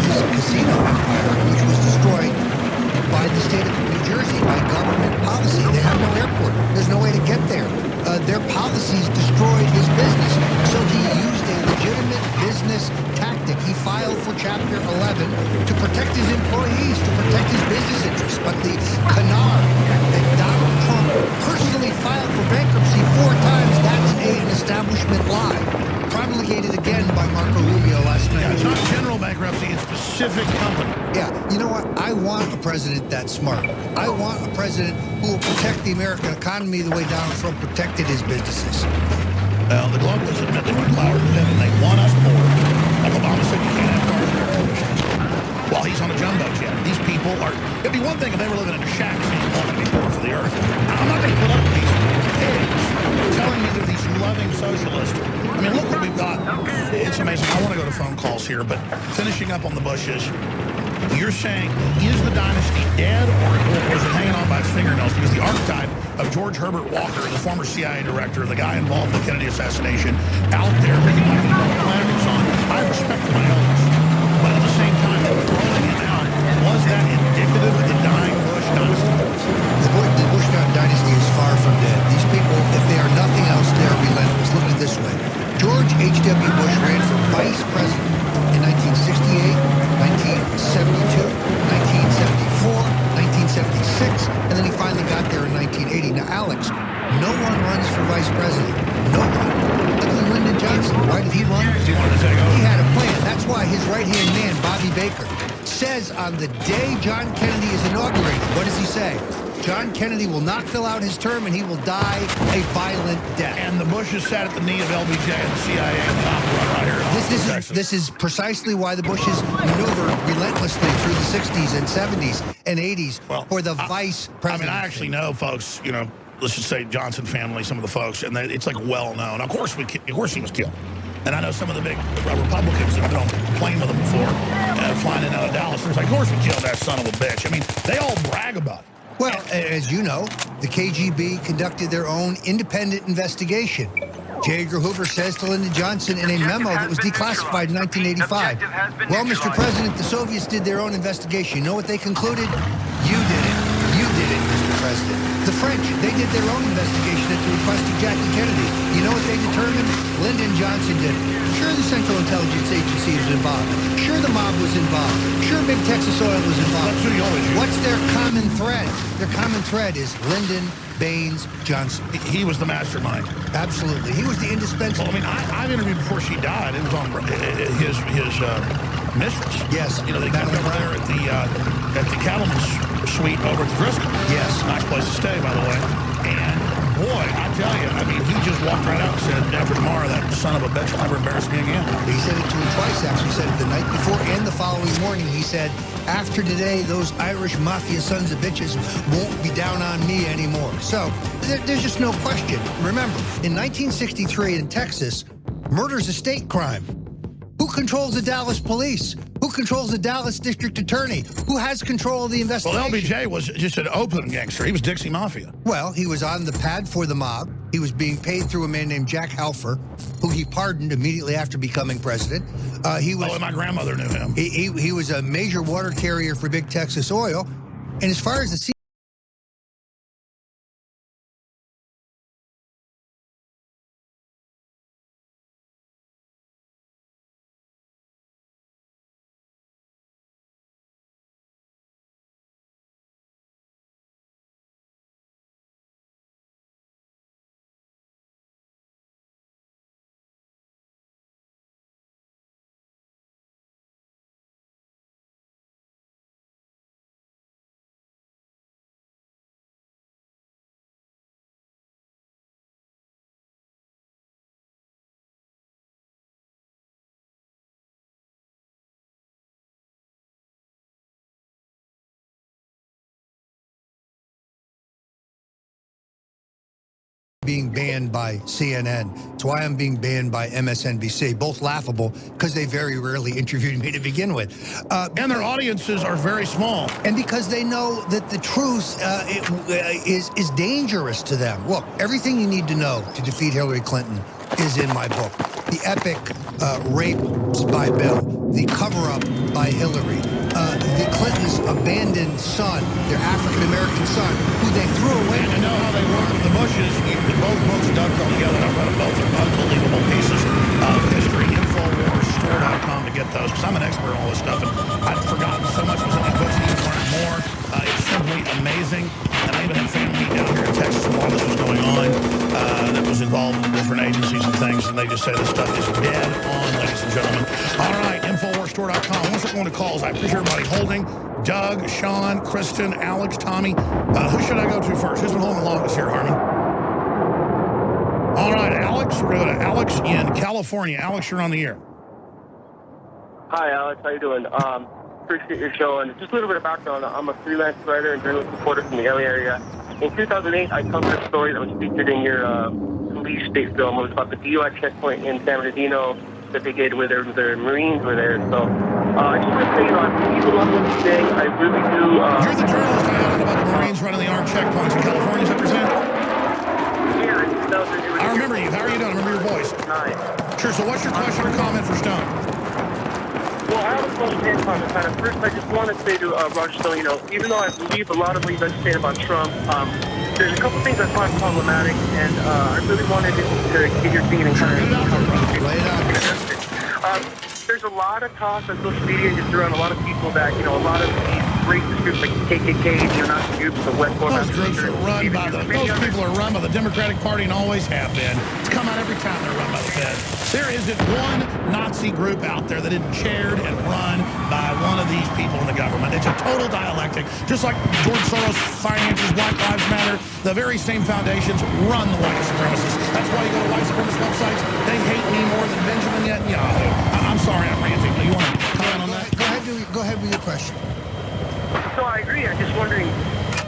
his casino empire, which was destroyed by the state of New Jersey, by government policy. They have no airport. There's no way to get there. Their policies destroyed his business. So he used a legitimate business tactic. He filed for Chapter 11 to protect his employees, to protect his business interests. But the canard that Donald Trump personally filed for bankruptcy 4 times, that's an establishment lie, promulgated again by Marco Rubio last night. Yeah, it's not general bankruptcy, it's specific company. Yeah, you know what? I want a president that's smart. I want a president who will protect the American economy the way Donald Trump protected his businesses. Well, the globalists admit they want Clower to live, and they want us more. Like Obama said, you can't have cars in air conditioners. While he's on a jumbo jet, these people are... It'd be one thing if they were living in a shack saying, well, I'm going to be poor for the earth. I'm not going to put up with these pigs telling me they're these loving socialists. I mean, look what we've got. It's amazing. I want to go to phone calls here, but finishing up on the Bushes, you're saying, is the dynasty dead or is it hanging on by its fingernails? Because the archetype of George Herbert Walker, the former CIA director, the guy involved in the Kennedy assassination, out there making like the planet is on. I have respect for my elders. But at the same time, throwing him out, was that indicative of the dying Bush dynasty? The Bush dynasty is far from dead. These people, if they are nothing else, they are relentless. Look at it this way. George H.W. Bush ran for vice president in 1968, 1972, 1974, 1976, and then he finally got there in 1980. Now, Alex, no one runs for vice president. No one. Even Lyndon Johnson. Why did he run? He wanted to take over. He had a plan. That's why his right-hand man, Bobby Baker, says on the day John Kennedy is inaugurated, what does he say? John Kennedy will not fill out his term and he will die a violent death. And the Bushes sat at the knee of LBJ and the CIA and the opera right here. This is precisely why the Bushes maneuvered relentlessly through the 60s and 70s and 80s for the vice president. I mean, I actually know folks, you know, let's just say Johnson family, some of the folks, and it's like well known. Of course he was killed. And I know some of the big Republicans that have been on a plane with him before, flying in out of Dallas. They're like, of course we killed that son of a bitch. I mean, they all brag about it. Well, as you know, the KGB conducted their own independent investigation. J. Edgar Hoover says to Lyndon Johnson in a memo that was declassified in 1985, well, Mr. President, the Soviets did their own investigation. You know what they concluded? You did it. You did it, Mr. President. The French, they did their own investigation at the request of Jackie Kennedy. You know what they determined? Lyndon Johnson did it. Sure, the Central Intelligence Agency was involved. Sure, the mob was involved. Sure, Big Texas Oil was involved. That's who you always use. What's their common thread? Their common thread is Lyndon Baines Johnson. He was the mastermind. Absolutely. He was the indispensable. Well, I mean, I've interviewed before she died. It was on his mistress. Yes. You know, they kept over there at the Cattleman's Suite over at the Driscoll. Yes. Nice place to stay, by the way. And boy, I tell you, I mean, he just walked right out and said, after tomorrow, that son of a bitch will never embarrass me again. He said it to him twice, actually. He said it the night before and the following morning. He said, after today, those Irish mafia sons of bitches won't be down on me anymore. So there's just no question. Remember, in 1963 in Texas, murder's a state crime. Who controls the Dallas police? Who controls the Dallas district attorney? Who has control of the investigation? Well, LBJ was just an open gangster. He was Dixie Mafia. Well, he was on the pad for the mob. He was being paid through a man named Jack Halfer, who he pardoned immediately after becoming president. And my grandmother knew him. He was a major water carrier for Big Texas Oil. And as far as the being banned by CNN. It's why I'm being banned by MSNBC. Both laughable because they very rarely interviewed me to begin with. And their audiences are very small. And because they know that the truth is dangerous to them. Look, everything you need to know to defeat Hillary Clinton is in my book. The epic rapes by Bill, the cover-up by Hillary, the Clintons' abandoned son, their African-American son, who they threw away. And to know how they work with the Bushes, both books dovetail together. I read them both. They're unbelievable pieces of history. InfoWars.com to get those, because I'm an expert on all this stuff, and I've forgotten so much. Was in these books, and you learn more. It's simply amazing. And I even had family down here in Texas while this was going on that was involved in different agencies and things, and they just say this stuff is dead on, ladies and gentlemen. All right, InfoWarsStore.com. Once we're going to calls, I appreciate everybody holding. Doug, Sean, Kristen, Alex, Tommy. Who should I go to first? Who's been holding the longest here, Harmon? All right, Alex. We're going to go to Alex in California. Alex, you're on the air. Hi, Alex. How you doing? Appreciate your show. And just a little bit of background. I'm a freelance writer and journalist reporter from the LA area. In 2008, I covered a story that was featured in your police state film. It was about the DUI checkpoint in San Bernardino that they did where their Marines were there. So I just want to say, I believe a lot of what you're saying. I really do. You're the journalist I know about the Marines running the armed checkpoints in California, is that what you're saying? Yeah, I remember you. How are you doing? I remember your voice. Sure, so what's your question or comment for Stone? Well, I have a question and comment. Kind of. First, I just want to say to Roger Stone, even though I believe a lot of what you guys say about Trump, there's a couple things I find problematic, and I really wanted to get your opinion and kind of lay it out. There's a lot of talk on social media and just around a lot of people that, a lot of these racist groups like KKK, neo-Nazi groups, the West Coast. Those groups are run by those people are run by the Democratic Party and always have been. It's come out every time they're run by the Fed. There isn't one Nazi group out there that isn't chaired and run by one of these people in the government. It's a total dialectic. Just like George Soros finances Black Lives Matter, the very same foundations run the white supremacists. That's why you go to white supremacist websites. They hate me more than Benjamin Netanyahu. I'm sorry, I'm ranting. You want to comment on that? Go ahead with your question. So I agree. I'm just wondering,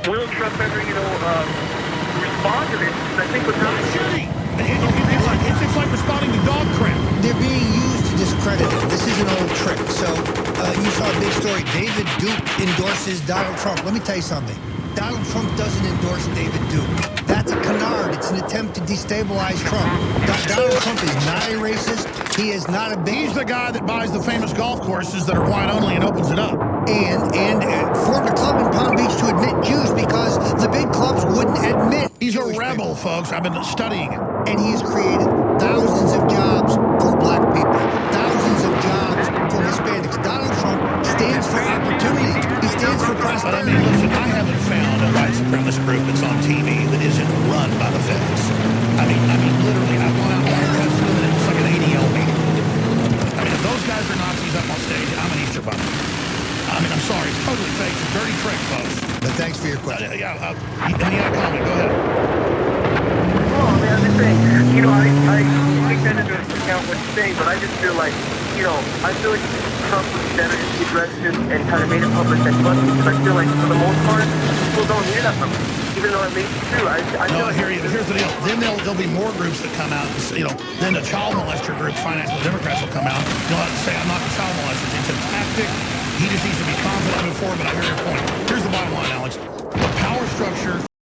will Trump ever, respond to this? Because I think what's happening... It's like responding to dog crap. They're being used to discredit him. This is an old trick. So you saw a big story. David Duke endorses Donald Trump. Let me tell you something. Donald Trump doesn't endorse David Duke. That's a canard. It's an attempt to destabilize Trump. Donald Trump is not a racist. He is not a big... He's the guy that buys the famous golf courses that are white only and opens it up. And formed a club in Palm Beach to admit Jews because the big clubs wouldn't admit He's Jewish a rebel, people. Folks. I've been studying it. And he has created thousands of jobs for black people, thousands of jobs for Hispanics. Donald Trump stands for opportunity. He stands for prosperity. But I mean, listen, I haven't found a white supremacist group that's on TV that isn't run by the feds. I mean, literally, I've gone out and watched them, and it looks like an ADL meeting. I mean, if those guys are Nazis up on stage, I'm an Easter bunny. I mean, I'm sorry, it's totally fake. It's a dirty trick, folks. But thanks for your question. Any other comment? Go ahead. Well, I mean, I'm just saying, I take that into account what you're saying, but I just feel like, I feel like Trump would be better if he addressed this and kind of made it public and funny, because I feel like, for the most part, people don't hear that from him. Even though it may be true, I no, I hear you. But here's the deal. Then there'll be more groups that come out. Then the child molester group financed by Democrats will come out. You'll have to say, I'm not the child molester. It's a tactic. He just needs to be confident moving forward. But I hear your point. Here's the bottom line, Alex. The power structure